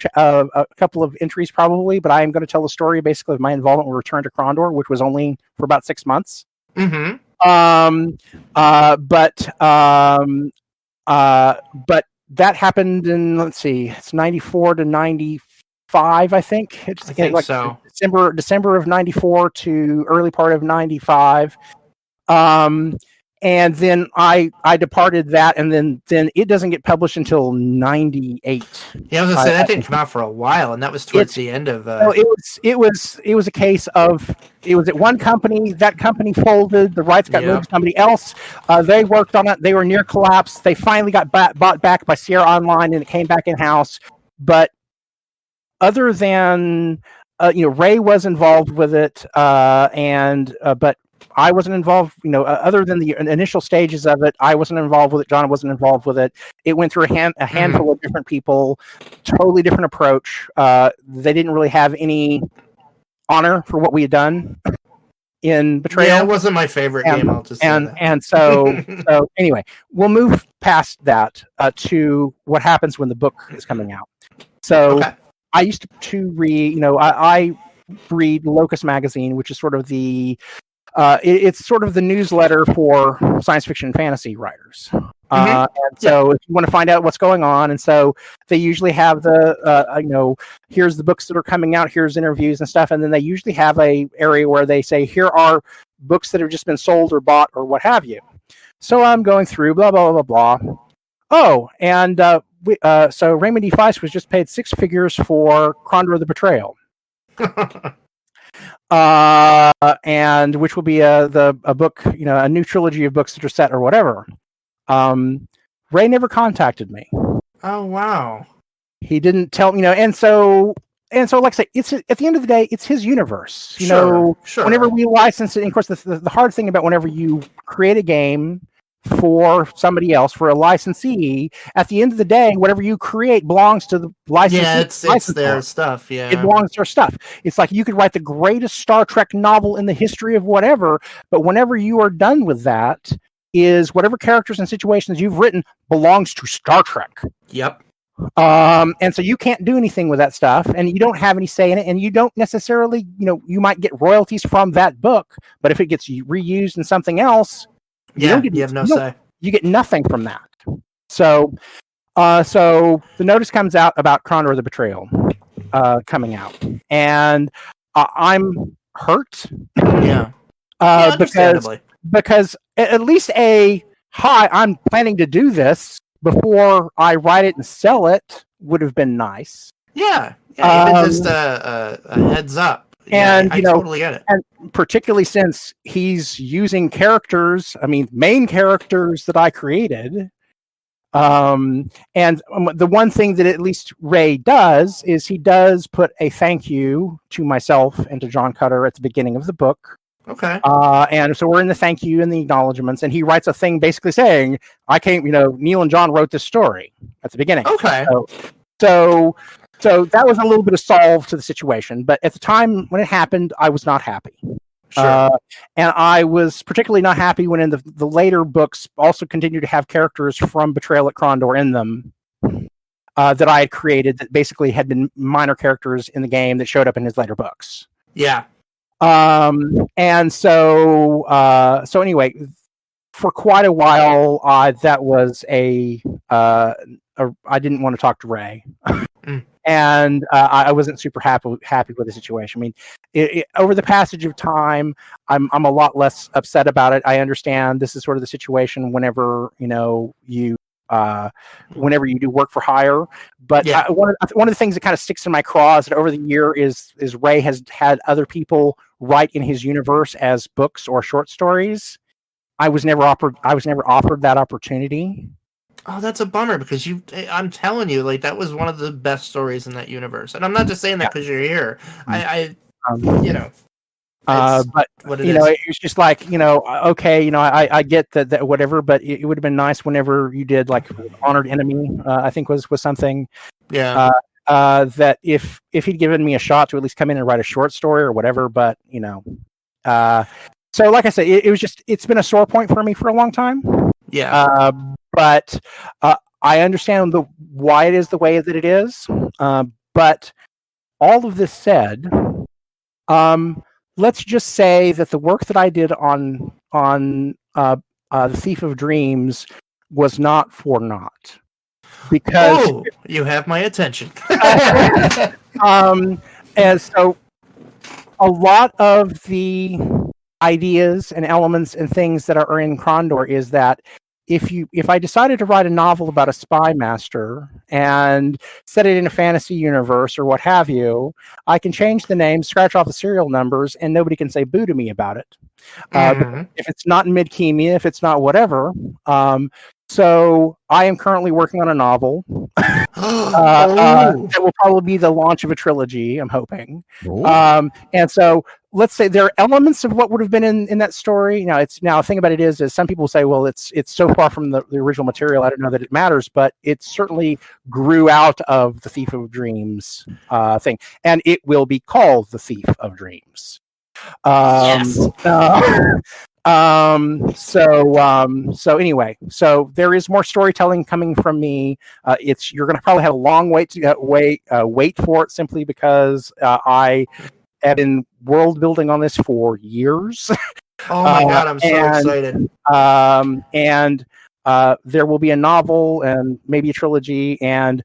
of entries probably. But I am going to tell the story basically of my involvement with Return to Krondor, which was only for about 6 months. Mm-hmm. But that happened in it's 94 to 95, I think. It's I think like so. December of 94 to early part of 95. and then I departed that, and then it doesn't get published until 98. Yeah, I was gonna say that didn't come out for a while, and that was towards the end of. No, it was a case of it was at one company, that company folded, the rights got moved to somebody else. They worked on it, they were near collapse. They finally got bought back by Sierra Online, and it came back in house. But other than Ray was involved with it, but I wasn't involved, other than the initial stages of it, I wasn't involved with it. John wasn't involved with it. It went through a handful of different people, totally different approach. They didn't really have any honor for what we had done in Betrayal. Yeah, it wasn't my favorite game. I'll just say that. And so anyway, we'll move past that to what happens when the book is coming out. So I used to read, I read Locus Magazine, which is sort of it's sort of the newsletter for science fiction and fantasy writers. And so if you want to find out what's going on, and so they usually have here's the books that are coming out, here's interviews and stuff, and then they usually have a area where they say, here are books that have just been sold or bought or what have you. So I'm going through blah, blah, blah, blah, blah. Oh, and so Raymond D. Feist was just paid 6 figures for Krondor the Betrayal. And which will be a book, a new trilogy of books that are set or whatever. Ray never contacted me. Oh wow! He didn't tell me, and so like I say, it's at the end of the day, it's his universe. Sure. Whenever we license it, and of course, the hard thing about whenever you create a game for somebody else, for a licensee, at the end of the day, whatever you create belongs to the licensee. Yeah, it's their stuff. Yeah, it belongs to their stuff. It's like you could write the greatest Star Trek novel in the history of whatever, but whenever you are done with that, is whatever characters and situations you've written belongs to Star Trek. Yep. And so you can't do anything with that stuff, and you don't have any say in it, and you don't necessarily, you might get royalties from that book, but if it gets reused in something else, you have no say. You get nothing from that. So the notice comes out about Krondor the Betrayal coming out, and I'm hurt. Yeah. Because at least I'm planning to do this before I write it and sell it would have been nice. Yeah. Even just a heads up. And I totally get it. And particularly since he's using main characters that I created. And the one thing that at least Ray does is he does put a thank you to myself and to John Cutter at the beginning of the book. Okay. And so we're in the thank you and the acknowledgments, and he writes a thing basically saying, Neal and John wrote this story at the beginning. Okay. So that was a little bit of solve to the situation, but at the time when it happened, I was not happy. Sure. And I was particularly not happy when in the later books also continued to have characters from Betrayal at Krondor in them that I had created that basically had been minor characters in the game that showed up in his later books. Yeah. And so anyway, for quite a while, that was I didn't want to talk to Ray. And I wasn't super happy with the situation. I mean, over the passage of time, I'm a lot less upset about it. I understand this is sort of the situation whenever whenever you do work for hire. But one of the things that kind of sticks in my craw is that over the year is Ray has had other people write in his universe as books or short stories. I was never offered that opportunity. Oh, that's a bummer because I'm telling you, like, that was one of the best stories in that universe. And I'm not just saying that because you're here. But what it is. It's just like, okay, I get that whatever, but it would have been nice whenever you did like Honored Enemy, I think was something. Yeah. That if he'd given me a shot to at least come in and write a short story or whatever, but so like I said, it's been a sore point for me for a long time. Yeah. But I understand why it is the way that it is. But all of this said, let's just say that the work that I did on The Thief of Dreams was not for naught. Because you have my attention. And so a lot of the ideas and elements and things that are in Krondor is that if I decided to write a novel about a spy master and set it in a fantasy universe or what have you, I can change the name, scratch off the serial numbers, and nobody can say boo to me about it. If it's not in Midkemia, if it's not whatever. So I am currently working on a novel that will probably be the launch of a trilogy, I'm hoping. And so let's say there are elements of what would have been in that story. Now, the thing about it is some people say, well, it's so far from the original material, I don't know that it matters, but it certainly grew out of the Thief of Dreams thing, and it will be called the Thief of Dreams. Yes. So anyway, so there is more storytelling coming from me. You're going to probably have a long wait for it, simply because I have been world building on this for years. Oh my God, I'm so excited. And there will be a novel and maybe a trilogy, and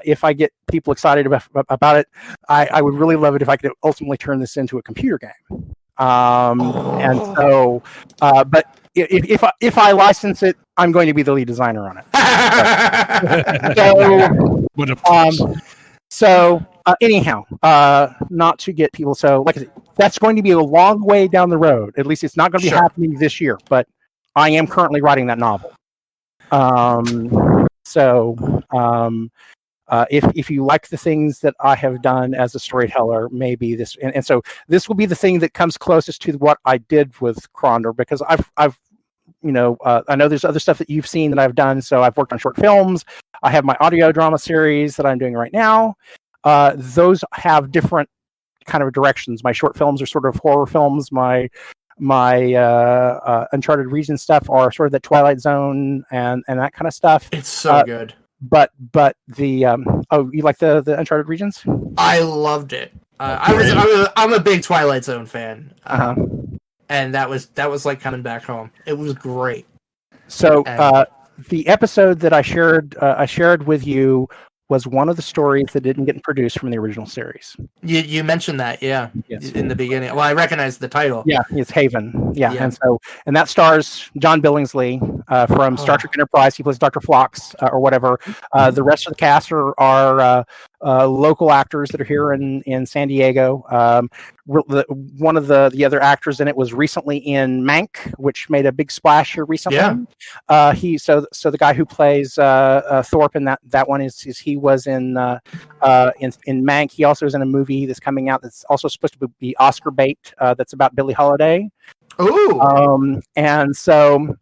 if I get people excited about it, I would really love it if I could ultimately turn this into a computer game. And so, but if I license it, I'm going to be the lead designer on it. So anyhow, not to get people. So, like I said, that's going to be a long way down the road. At least it's not going to be happening this year. But I am currently writing that novel. If you like the things that I have done as a storyteller, maybe this, and so this will be the thing that comes closest to what I did with Krondor, because I've I know there's other stuff that you've seen that I've done. So I've worked on short films. I have my audio drama series that I'm doing right now. Those have different kind of directions. My short films are sort of horror films. My Uncharted Region stuff are sort of the Twilight Zone and that kind of stuff. It's so good. But the you like the Uncharted Regions? I loved it. I'm a big Twilight Zone fan, and that was like coming back home. It was great. So the episode that I shared with you was one of the stories that didn't get produced from the original series. You mentioned that, yeah, yes. In the beginning. Well, I recognize the title. Yeah, it's Haven. Yeah. And that stars John Billingsley from Star Trek Enterprise. He plays Dr. Phlox or whatever. The rest of the cast are local actors that are here in San Diego. One of the other actors in it was recently in Mank, which made a big splash here recently. Yeah. So the guy who plays Thorpe in that one he was in Mank. He also is in a movie that's coming out that's also supposed to be Oscar bait. That's about Billie Holiday. Ooh. And so,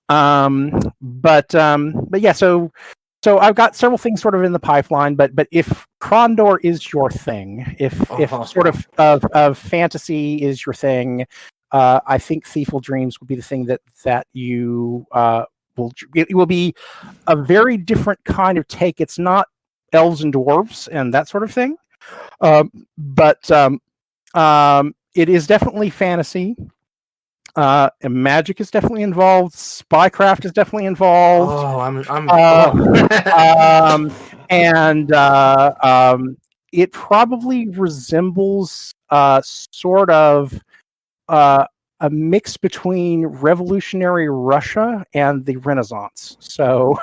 but yeah. So I've got several things sort of in the pipeline, but if Krondor is your thing, if sort of fantasy is your thing, I think Thief of Dreams will be the thing that you it will be a very different kind of take. It's not elves and dwarves and that sort of thing, but it is definitely fantasy. And magic is definitely involved. Spycraft is definitely involved. And it probably resembles sort of a mix between revolutionary Russia and the Renaissance. So,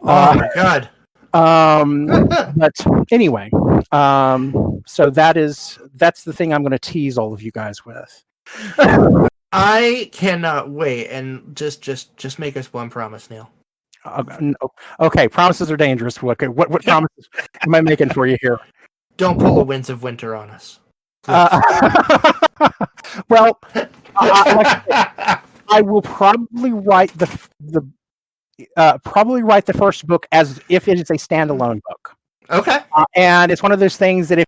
oh my God. But anyway, so that's the thing I'm going to tease all of you guys with. I cannot wait, and just make us one promise, Neal. No. Okay, promises are dangerous. What promises am I making for you here? Don't pull a Winds of Winter on us. Well, I will probably write the first book as if it is a standalone book. Okay, and it's one of those things that if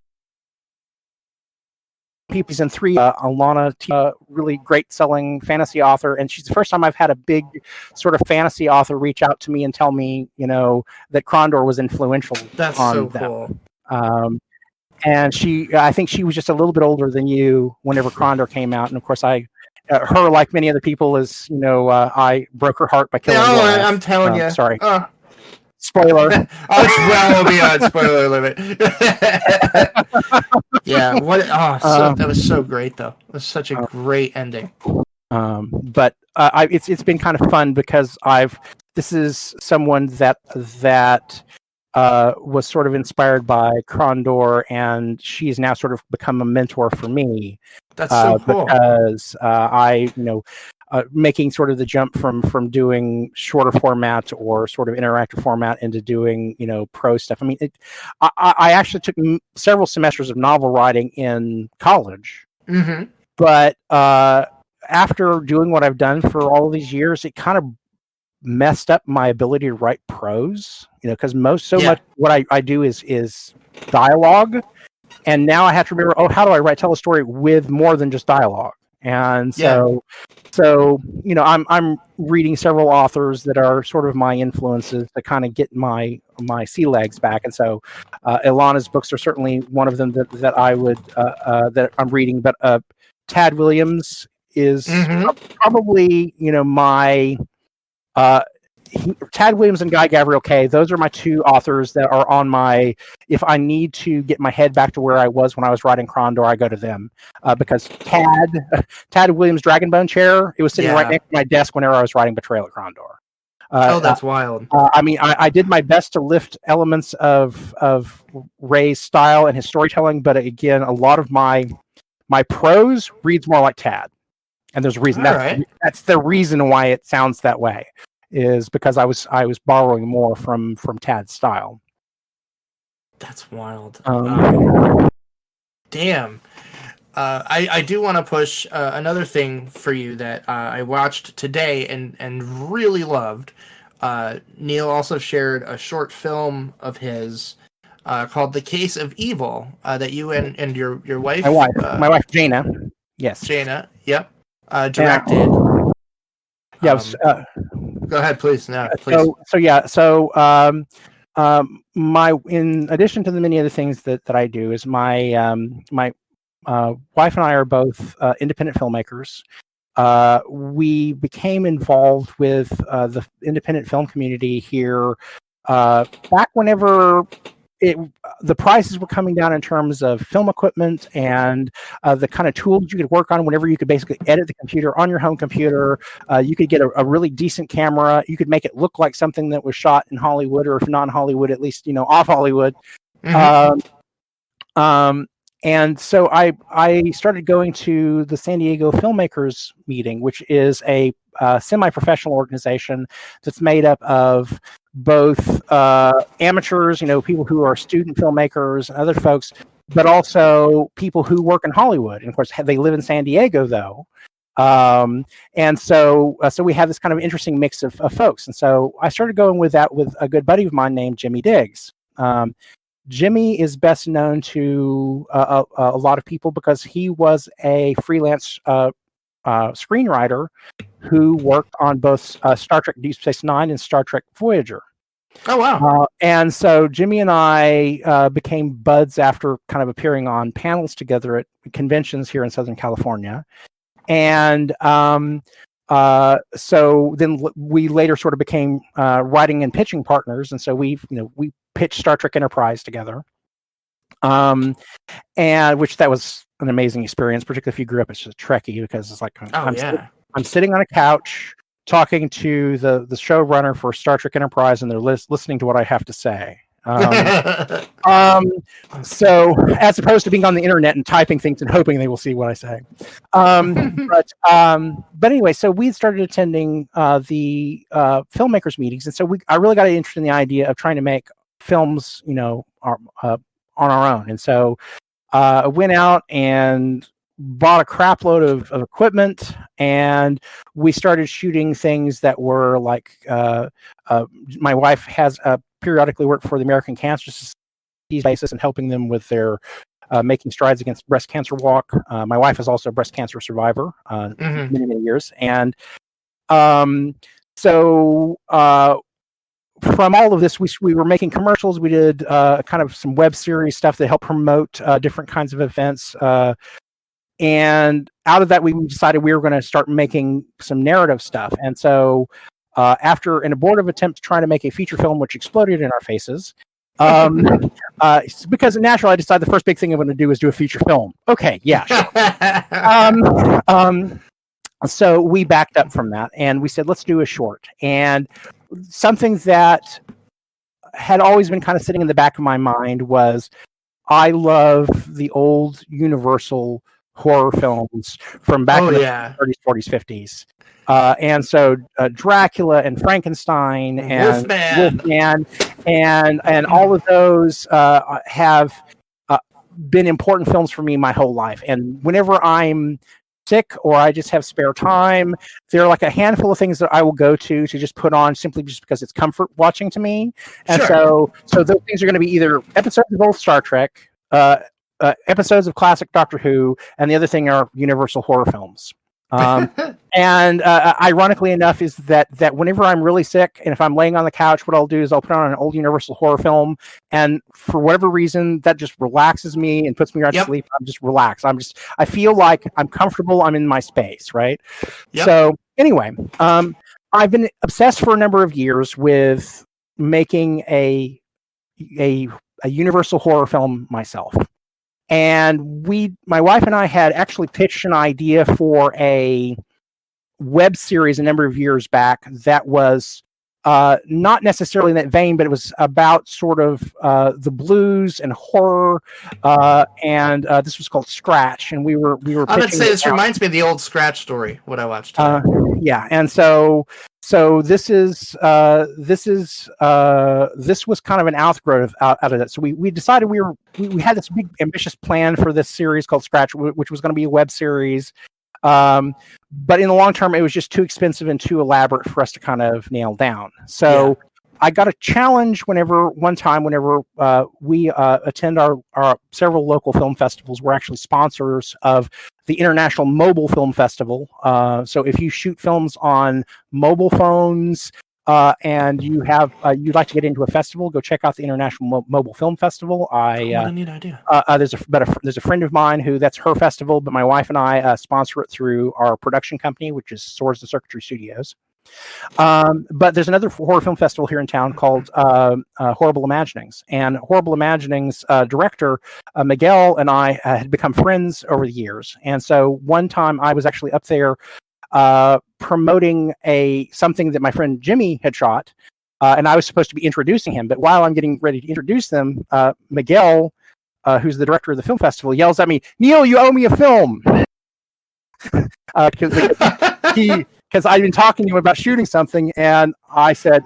people's in three, Alana, really great selling fantasy author, and she's the first time I've had a big sort of fantasy author reach out to me and tell me, that Krondor was influential. That's on so them. Cool. And I think she was just a little bit older than you whenever Krondor came out, and of course her, like many other people, is I broke her heart by killing her. I'm telling you. Sorry. Spoiler. Oh, it's well beyond spoiler limit. Yeah. That was so great, though. It was such a great ending. But it's been kind of fun because this is someone that was sort of inspired by Krondor, and she's now sort of become a mentor for me. That's so cool. Because making sort of the jump from doing shorter format or sort of interactive format into doing pro stuff. I mean, I actually took several semesters of novel writing in college, but after doing what I've done for all these years, it kind of messed up my ability to write prose, because much what I do is dialogue, and now I have to remember, how do I tell a story with more than just dialogue? And so I'm reading several authors that are sort of my influences to kind of get my sea legs back. And so Ilana's books are certainly one of them that I would that I'm reading. But Tad Williams is probably my Tad Williams and Guy Gavriel Kay. Those are my two authors that are on my. If I need to get my head back to where I was when I was writing Krondor, I go to them because Tad Williams' Dragonbone chair. It was sitting right next to my desk whenever I was writing Betrayal at Krondor. That's wild. I mean, I did my best to lift elements of Ray's style and his storytelling, but again, a lot of my prose reads more like Tad. And there's a reason. That's the reason why it sounds that way, is because I was borrowing more from Tad's style. That's wild. Damn. I do want to push another thing for you that I watched today and really loved. Neal also shared a short film of his called "The Case of Evil" that you and your wife, my wife Jaina, yes, Jaina, yep. Directed. Yes. Go ahead, please. No, please. My in addition to the many other things that I do is my wife and I are both independent filmmakers. We became involved with the independent film community here back whenever the prices were coming down in terms of film equipment and the kind of tools you could work on whenever you could basically edit the computer on your home computer. You could get a really decent camera. You could make it look like something that was shot in Hollywood, or if not in Hollywood, at least, off Hollywood. And so I started going to the San Diego Filmmakers Meeting, which is a semi-professional organization that's made up of both amateurs, people who are student filmmakers and other folks, but also people who work in Hollywood. And of course, they live in San Diego, though. And so we have this kind of interesting mix of folks. And so I started going with that with a good buddy of mine named Jimmy Diggs. Jimmy is best known to a lot of people because he was a freelance screenwriter who worked on both Star Trek Deep Space Nine and Star Trek Voyager. Oh, wow. And so Jimmy and I became buds after kind of appearing on panels together at conventions here in Southern California. And so then we later sort of became writing and pitching partners. And so we pitched Star Trek Enterprise together. And which that was an amazing experience, particularly if you grew up as a Trekkie, because it's like, I'm sitting on a couch talking to the showrunner for Star Trek Enterprise, and they're listening to what I have to say. So as opposed to being on the internet and typing things and hoping they will see what I say. But anyway, so we started attending the filmmakers meetings, and so I really got interested in the idea of trying to make films, on our own. And so I went out and bought a crap load of equipment, and we started shooting things that were like my wife has periodically worked for the American Cancer Society basis and helping them with their making strides against breast cancer walk. My wife is also a breast cancer survivor, many years. And so from all of this, we were making commercials. We did kind of some web series stuff that helped promote different kinds of events. And out of that, we decided we were going to start making some narrative stuff. And so after an abortive attempt trying to make a feature film, which exploded in our faces. Because naturally, I decided the first big thing I'm going to do is do a feature film. Okay, yeah, sure. So we backed up from that, and we said, let's do a short. And something that had always been kind of sitting in the back of my mind was, I love the old Universal horror films from back in the 30s, 40s, 50s. And so Dracula and Frankenstein and Wolfman and all of those have been important films for me my whole life. And whenever I'm sick or I just have spare time, there are like a handful of things that I will go to just put on simply just because it's comfort watching to me. And so those things are going to be either episodes of old Star Trek, episodes of classic Doctor Who, and the other thing are Universal horror films. And ironically enough is that whenever I'm really sick and if I'm laying on the couch, what I'll do is I'll put on an old Universal horror film, and for whatever reason that just relaxes me and puts me right to sleep. I'm just relaxed. I feel like I'm comfortable. I'm in my space, right? Yep. So anyway, I've been obsessed for a number of years with making a Universal horror film myself. And my wife and I had actually pitched an idea for a web series a number of years back that was not necessarily in that vein, but it was about sort of the blues and horror. And this was called Scratch. And we were. I would say this reminds me of the old Scratch story. What I watched. Yeah, and so this was kind of an outgrowth out of that. So we decided we had this big ambitious plan for this series called Scratch, which was going to be a web series. But in the long term, it was just too expensive and too elaborate for us to kind of nail down. So I got a challenge whenever we attend our several local film festivals. We're actually sponsors of the International Mobile Film Festival. So if you shoot films on mobile phones and you'd like to get into a festival, go check out the International Mobile Film Festival. What a neat idea. There's a friend of mine who that's her festival, but my wife and I sponsor it through our production company, which is Swords the Circuitry Studios. But there's another horror film festival here in town called Horrible Imaginings, and Horrible Imaginings director Miguel and I had become friends over the years. And so one time I was actually up there promoting something that my friend Jimmy had shot, and I was supposed to be introducing him. But while I'm getting ready to introduce them, Miguel, who's the director of the film festival, yells at me, "Neal, you owe me a film." Because I'd been talking to him about shooting something, and I said,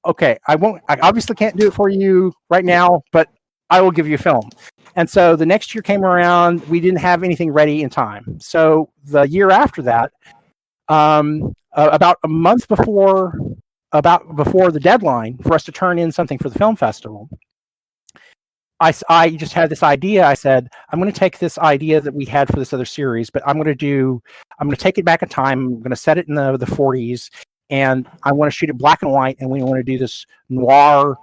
okay, I obviously can't do it for you right now, but I will give you a film. And so the next year came around, we didn't have anything ready in time. So the year after that, about a month before the deadline for us to turn in something for the film festival, I just had this idea. I said, I'm going to take this idea that we had for this other series, but I'm going to take it back in time. I'm going to set it in the 40s, and I want to shoot it black and white, and we want to do this noir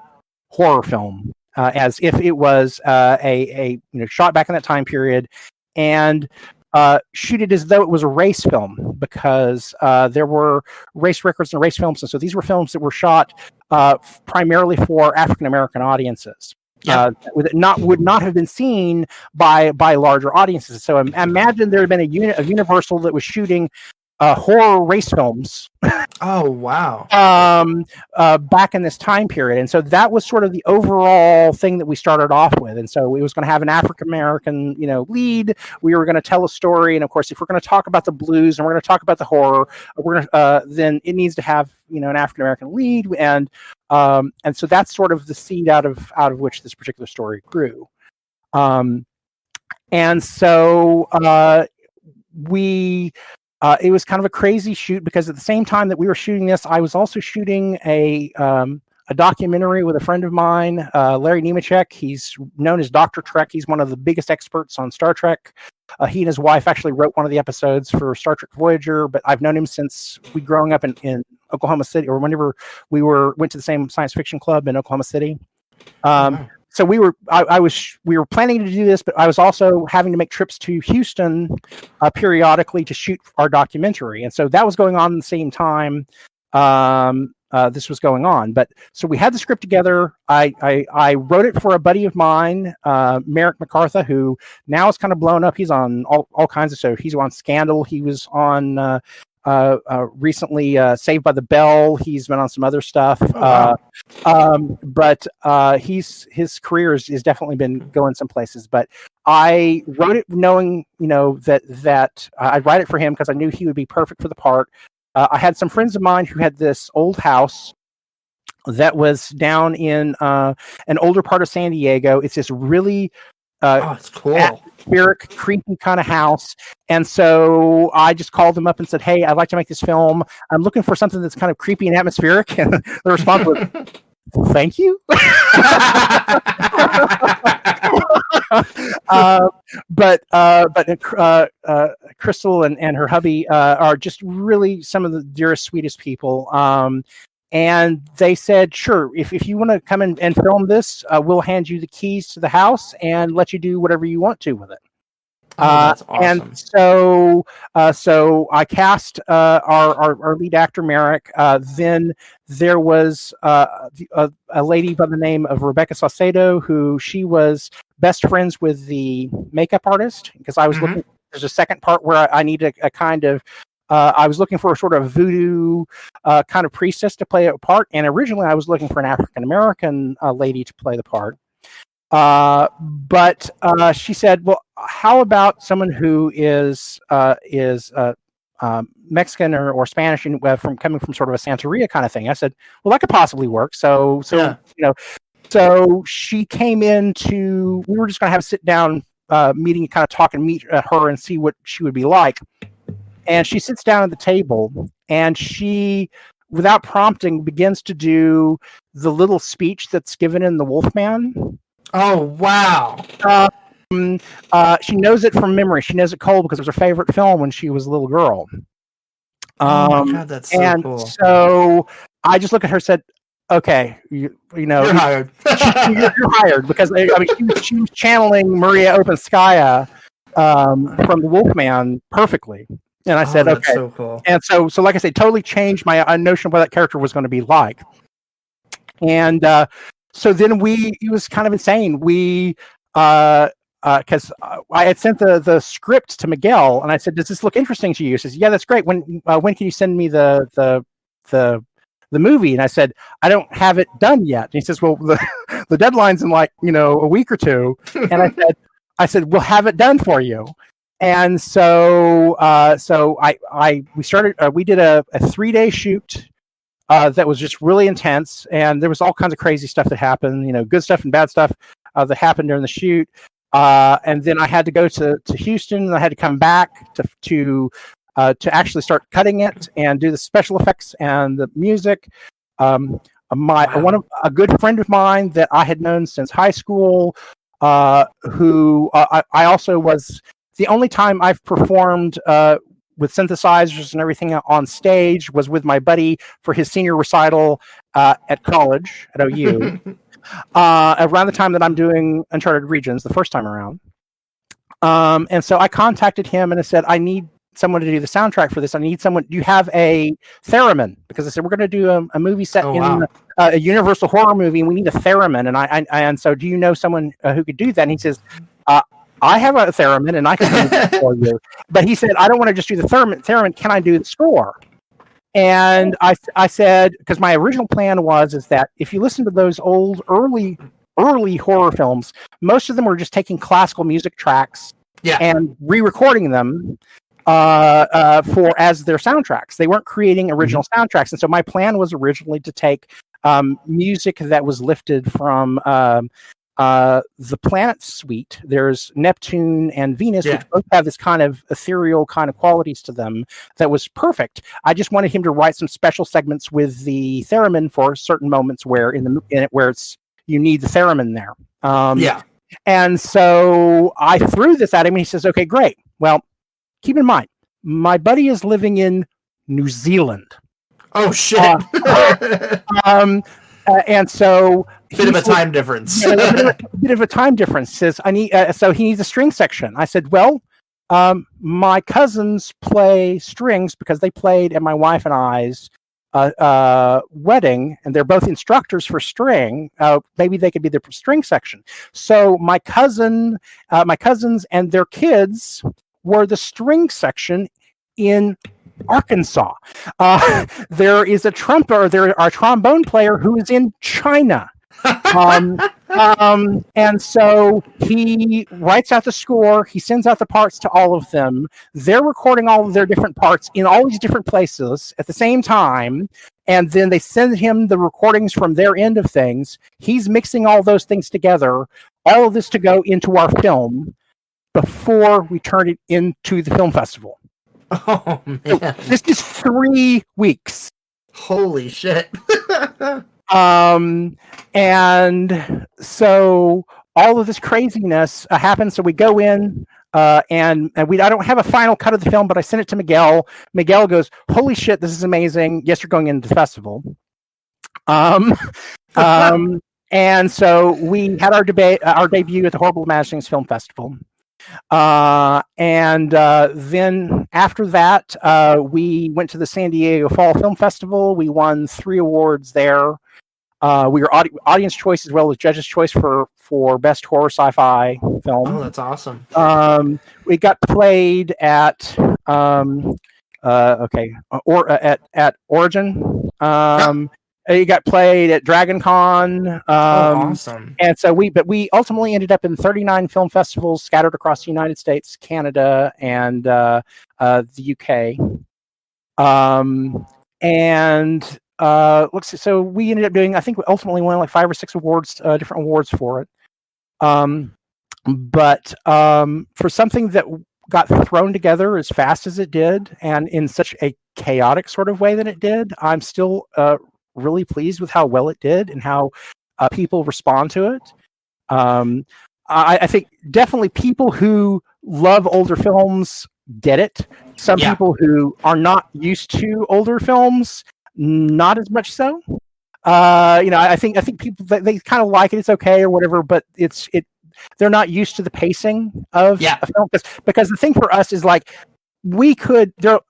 horror film as if it was a shot back in that time period, and shoot it as though it was a race film, because there were race records and race films, and so these were films that were shot primarily for African American audiences. Would not have been seen by larger audiences. So imagine there had been a Universal that was shooting horror race films. Oh wow! Back in this time period, and so that was sort of the overall thing that we started off with. And so it was going to have an African American, lead. We were going to tell a story, and of course, if we're going to talk about the blues and we're going to talk about the horror, then it needs to have an African American lead, and so that's sort of the seed out of which this particular story grew. And so it was kind of a crazy shoot, because at the same time that we were shooting this, I was also shooting a documentary with a friend of mine, Larry Nemechek. He's known as Dr. Trek. He's one of the biggest experts on Star Trek. He and his wife actually wrote one of the episodes for Star Trek Voyager, but I've known him since we growing up in Oklahoma City, or whenever we went to the same science fiction club in Oklahoma City. So we were planning to do this, but I was also having to make trips to Houston periodically to shoot our documentary, and so that was going on at the same time. this was going on. But so we had the script together. I wrote it for a buddy of mine, Merrick MacArthur, who now is kind of blown up. He's on all kinds of stuff. He's on Scandal. He was on recently Saved by the Bell. He's been on some other stuff. Oh, wow. But his career has definitely been going some places. But I wrote it knowing, that I'd write it for him because I knew he would be perfect for the part. I had some friends of mine who had this old house that was down in an older part of San Diego. It's this really it's cool, atmospheric, creepy kind of house. And so I just called them up and said, "Hey, I'd like to make this film. I'm looking for something that's kind of creepy and atmospheric." And the response was, "Thank you." But Crystal and her hubby are just really some of the dearest, sweetest people. And they said, "Sure, if you want to come in and film this, we'll hand you the keys to the house and let you do whatever you want to with it." That's awesome. And so I cast our lead actor Merrick. Then there was a lady by the name of Rebecca Saucedo, who she was best friends with the makeup artist, because I was looking. There's a second part where I need a kind of. I was looking for a sort of voodoo kind of priestess to play a part, and originally I was looking for an African American lady to play the part. But she said, "Well, how about someone who is Mexican or Spanish and coming from sort of a Santeria kind of thing?" I said, "Well, that could possibly work." So she came in we were just going to have a sit down meeting and kind of talk and meet her and see what she would be like. And she sits down at the table and she, without prompting, begins to do the little speech that's given in The Wolfman. Oh, wow. She knows it from memory. She knows it cold because it was her favorite film when she was a little girl. Oh my God, that's so cool. So I just looked at her and said, "Okay, you're hired." You're hired, because she was channeling Maria Openskaya from The Wolfman perfectly. And I said, that's "Okay." So cool. And so like I said, totally changed my notion of what that character was going to be like. And so then it was kind of insane. We, because I had sent the script to Miguel, and I said, "Does this look interesting to you?" He says, "Yeah, that's great. When can you send me the movie?" And I said, "I don't have it done yet." And he says, "Well, the deadline's in a week or two." And I said, "We'll have it done for you." And so we did a 3-day shoot that was just really intense, and there was all kinds of crazy stuff that happened, good stuff and bad stuff that happened during the shoot. And then I had to go to Houston, and I had to come back to actually start cutting it and do the special effects and the music. A good friend of mine that I had known since high school, who I also was. The only time I've performed with synthesizers and everything on stage was with my buddy for his senior recital at college at OU, around the time that I'm doing Uncharted Regions the first time around. And so I contacted him and I said, "I need someone to do the soundtrack for this. I need someone. Do you have a theremin?" Because I said, "We're going to do a movie set in a Universal horror movie, and we need a theremin." And so, "Do you know someone who could do that?" And he says, "I have a theremin, and I can do it for you." But he said, "I don't want to just do the theremin. Can I do the score?" And I said, because my original plan is that if you listen to those old early horror films, most of them were just taking classical music tracks and re-recording them as their soundtracks. They weren't creating original soundtracks. And so my plan was originally to take music that was lifted from the planet suite. There's Neptune and Venus, which both have this kind of ethereal kind of qualities to them that was perfect. I just wanted him to write some special segments with the theremin for certain moments where you need the theremin there. And so I threw this at him, and he says, "Okay, great. Well, keep in mind, my buddy is living in New Zealand." Oh shit! And so bit of a time difference. A bit of a time difference. Says, "I need." So he needs a string section. I said, "Well, my cousins play strings because they played at my wife and I's wedding, and they're both instructors for string. Maybe they could be the string section. So my cousins and their kids were the string section in Arkansas. There is a trombone player who is in China. And so he writes out the score, he sends out the parts to all of them. They're recording all of their different parts in all these different places at the same time, and then they send him the recordings from their end of things. He's mixing all those things together, all of this to go into our film before we turn it into the film festival. Oh, man. So this is 3 weeks. Holy shit. And so all of this craziness happens. So we go in, and I don't have a final cut of the film, but I sent it to Miguel. Miguel goes, "Holy shit, this is amazing. Yes, you're going into the festival." And so we had our debut at the Horrible Imaginings Film Festival. And then after that, we went to the San Diego Fall Film Festival. We won 3 awards there. We were audience choice as well as judges' choice for best horror sci-fi film. Oh, that's awesome. We got played at at Origin. It got played at Dragon Con. Awesome. And so we ultimately ended up in 39 film festivals scattered across the United States, Canada, and the UK. So we ended up doing, I think we ultimately won like 5 or 6 awards, different awards for it. But for something that got thrown together as fast as it did, and in such a chaotic sort of way that it did, I'm still really pleased with how well it did and how people respond to it. I think definitely people who love older films get it. Some people who are not used to older films, not as much so. I think people they kind of like it. It's okay or whatever, but they're not used to the pacing of a film because the thing for us is like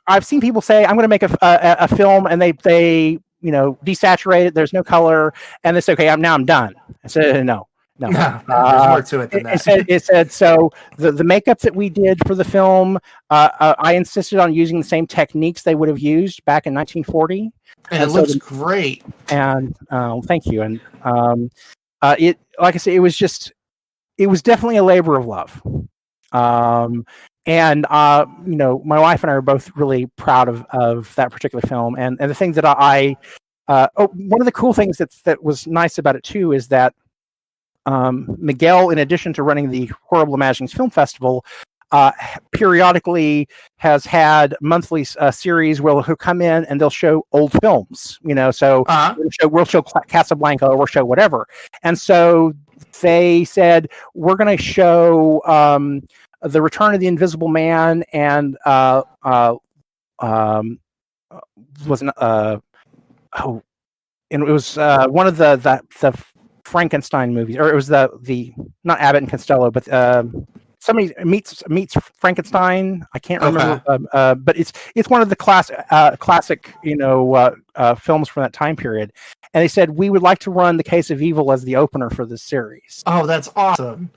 I've seen people say I'm going to make a film and they desaturate it. There's no color, and it's okay. I'm done. I said no. There's more to it than that. It said so. The makeup that we did for the film, I insisted on using the same techniques they would have used back in 1940. And it looks great. And thank you. And it, like I said, it was definitely a labor of love. And my wife and I are both really proud of that particular film. And the thing that one of the cool things that was nice about it too is that Miguel, in addition to running the Horrible Imaginings Film Festival, periodically has had monthly series where he'll come in and they'll show old films. We'll show Casablanca or we'll show whatever. And so they said we're going to show The Return of the Invisible Man and it was one of the Frankenstein movies, or it was the not Abbott and Costello, but somebody meets Frankenstein. I can't remember, but it's one of the classic films from that time period. And they said we would like to run The Case of Evil as the opener for this series. Oh, that's awesome.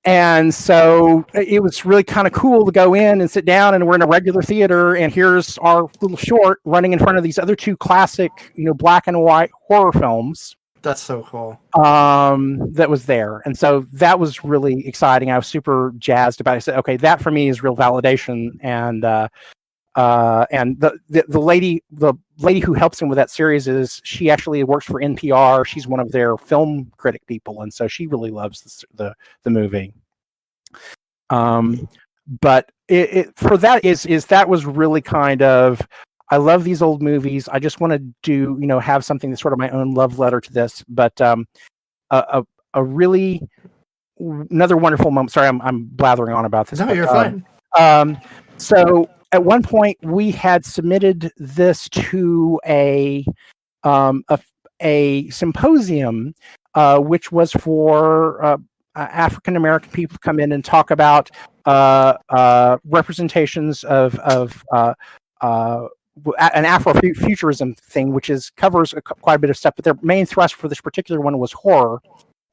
And so it was really kind of cool to go in and sit down, and we're in a regular theater, and here's our little short running in front of these other 2 classic, black and white horror films. That's so cool. That was there. And so that was really exciting. I was super jazzed about it. I said, okay, that for me is real validation. And the lady who helps him with that series she actually works for NPR. She's one of their film critic people. And so she really loves the movie. But for that that was really kind of, I love these old movies. I just want to do, have something that's sort of my own love letter to this. But a really another wonderful moment. Sorry, I'm blathering on about this. No, you're fine. So at one point we had submitted this to a symposium, which was for African American people to come in and talk about representations of an Afrofuturism thing, which covers quite a bit of stuff. But their main thrust for this particular one was horror.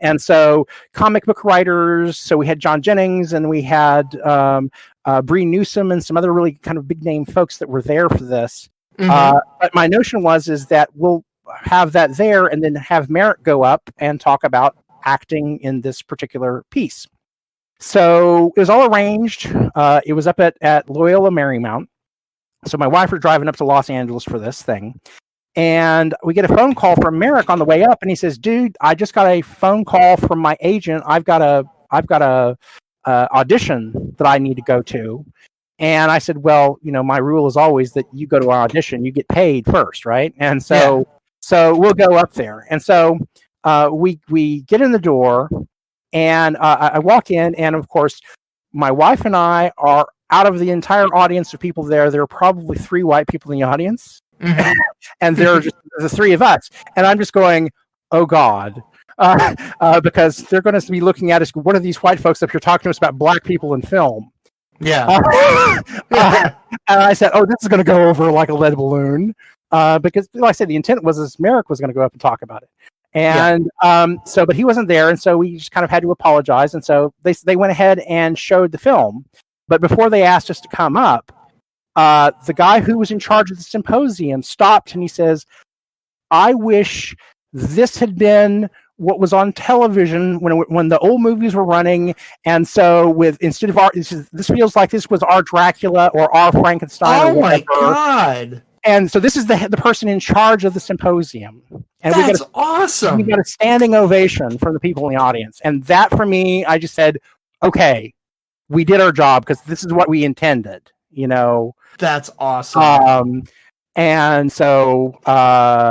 And so comic book writers, so we had John Jennings and we had Bree Newsome and some other really kind of big name folks that were there for this. But my notion is that we'll have that there and then have Merrick go up and talk about acting in this particular piece. So it was all arranged. It was up at Loyola Marymount. So my wife was driving up to Los Angeles for this thing. And we get a phone call from Merrick on the way up, and he says, "Dude, I just got a phone call from my agent. I've got a audition that I need to go to." And I said, "Well, my rule is always that you go to an audition, you get paid first, right?" And so we'll go up there. And so we get in the door, and I walk in, and of course, my wife and I are out of the entire audience of people there. There are probably 3 white people in the audience. And there are just the 3 of us, and I'm just going, "Oh God," because they're going to be looking at us. What are these white folks up here talking to us about black people in film? Yeah. And I said, "Oh, this is going to go over like a lead balloon," because, like I said, the intent was Merrick was going to go up and talk about it, and but he wasn't there, and so we just kind of had to apologize, and so they went ahead and showed the film, but before they asked us to come up. The guy who was in charge of the symposium stopped and he says, "I wish this had been what was on television when the old movies were running. And so instead of this feels like this was our Dracula or our Frankenstein." Oh my God. And so this is the person in charge of the symposium. And that's awesome. We got a standing ovation from the people in the audience. And that for me, I just said, okay, we did our job because this is what we intended. That's awesome. And so I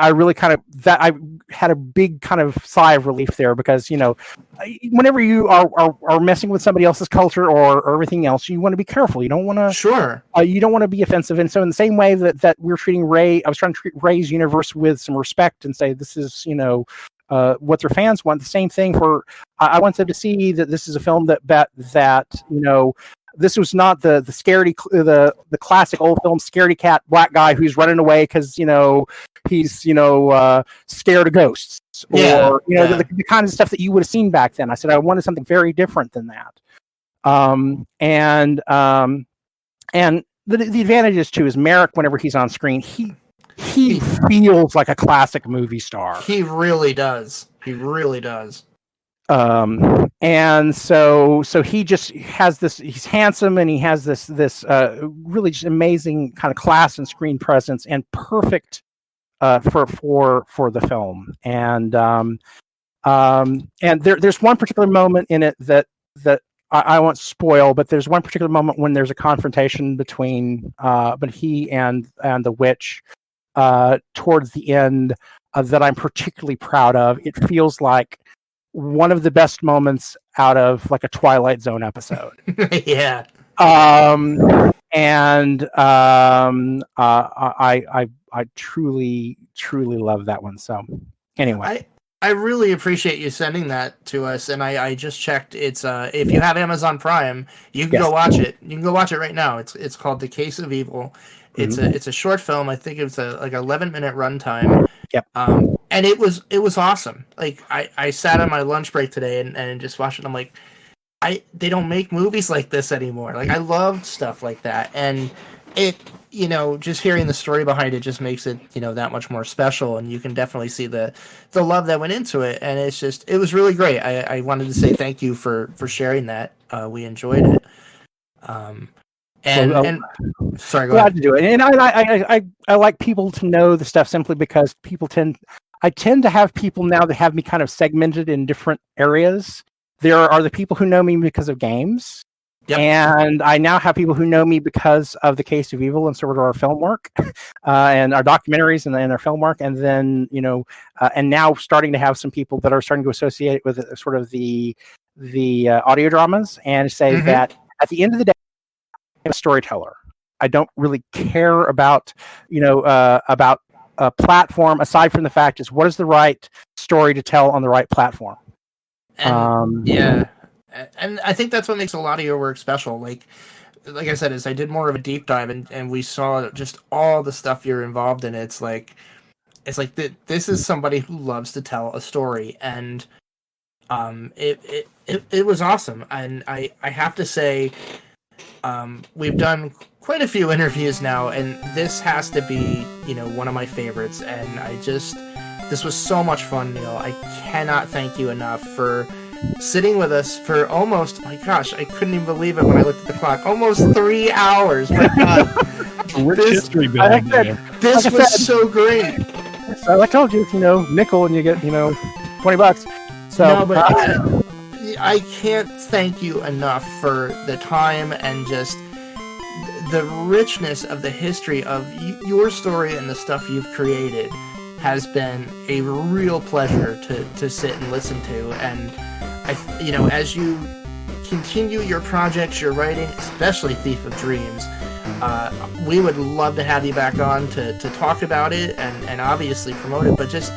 really kind of I had a big kind of sigh of relief there because whenever you are messing with somebody else's culture or everything else, you want to be careful. You don't want to you don't want to be offensive. And so in the same way that we're treating Ray, I was trying to treat Ray's universe with some respect and say this is what their fans want. The same thing for I want them to see that this is a film that this was not the classic old film scaredy cat black guy who's running away because he's scared of ghosts or the kind of stuff that you would have seen back then. I said I wanted something very different than that. And the advantages too is Merrick, whenever he's on screen, he feels like a classic movie star. He really does. And so he just has this. He's handsome, and he has this really just amazing kind of class and screen presence, and perfect for the film. And there's one particular moment in it that I won't spoil, but there's one particular moment when there's a confrontation between but he and the witch towards the end that I'm particularly proud of. It feels like one of the best moments out of like a Twilight Zone episode. Yeah. I truly love that one. So anyway, I really appreciate you sending that to us, and I just checked. It's if you have Amazon Prime, you can go watch it. You can go watch it right now. It's called The Case of Evil. It's a short film. I think it's like 11-minute runtime. Yep. And it was awesome. Like I sat on my lunch break today and just watched it. I'm like, they don't make movies like this anymore. Like I loved stuff like that, and it just hearing the story behind it just makes it that much more special, and you can definitely see the love that went into it, and it was really great. I wanted to say thank you for sharing that. We enjoyed it. And sorry, go ahead. To do it. And I like people to know the stuff simply because I tend to have people now that have me kind of segmented in different areas. There are the people who know me because of games. Yep. And I now have people who know me because of The Case of Evil and sort of our film work and our documentaries and our film work. And then, and now starting to have some people that are starting to associate it with sort of the audio dramas and say that at the end of the day, I'm a storyteller. I don't really care about, about a platform aside from the fact is what is the right story to tell on the right platform. And, yeah. And I think that's what makes a lot of your work special. Like like I said, as I did more of a deep dive and we saw just all the stuff you're involved in, it's like this is somebody who loves to tell a story, and it was awesome. And I have to say, we've done quite a few interviews now, and this has to be, one of my favorites. And this was so much fun, Neal. I cannot thank you enough for sitting with us for almost, my gosh, I couldn't even believe it when I looked at the clock. Almost 3 hours. My God. History building. This was so great. So I told you, nickel and you get, $20. So, no, but I can't thank you enough for the time and just the richness of the history of your story and the stuff you've created has been a real pleasure to sit and listen to. And as you continue your projects, your writing, especially Thief of Dreams, we would love to have you back on to talk about it and obviously promote it, but just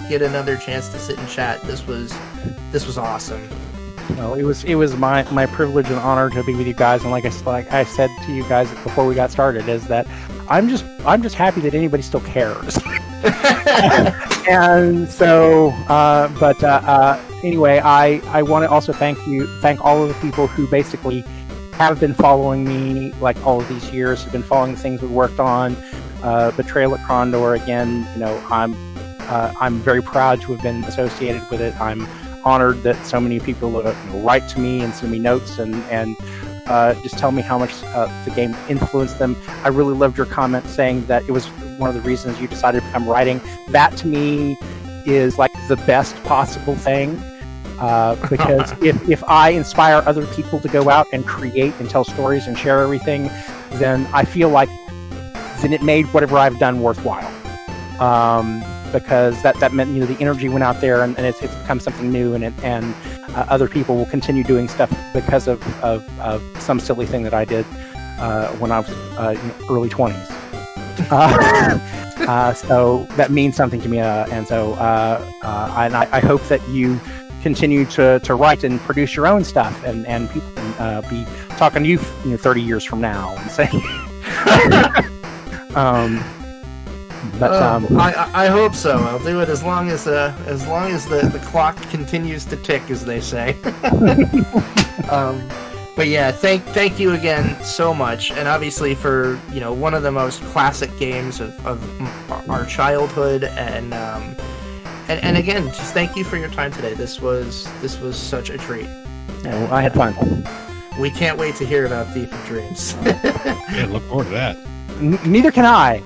get another chance to sit and chat. This was awesome. Well, it was my privilege and honor to be with you guys, and like I said to you guys before we got started, is that I'm just happy that anybody still cares. And so, anyway, I want to also thank all of the people who basically have been following me like all of these years, have been following the things we worked on. Betrayal at Krondor, again, I'm very proud to have been associated with it. I'm honored that so many people write to me and send me notes and just tell me how much the game influenced them. I really loved your comment saying that it was one of the reasons you decided to become writing. That to me is like the best possible thing. Because if I inspire other people to go out and create and tell stories and share everything, then I feel like then it made whatever I've done worthwhile. Because that meant the energy went out there and it's become something new, and other people will continue doing stuff because of some silly thing that I did when I was early 20s. So that means something to me, and so I hope that you continue to write and produce your own stuff, and people can be talking to you 30 years from now and saying I hope so. I'll do it as long as the clock continues to tick, as they say. But yeah, thank you again so much, and obviously for one of the most classic games of our childhood, and again, just thank you for your time today. This was such a treat. Yeah, well, I had fun. We can't wait to hear about Thief of Dreams. Yeah, look forward to that. Neither can I.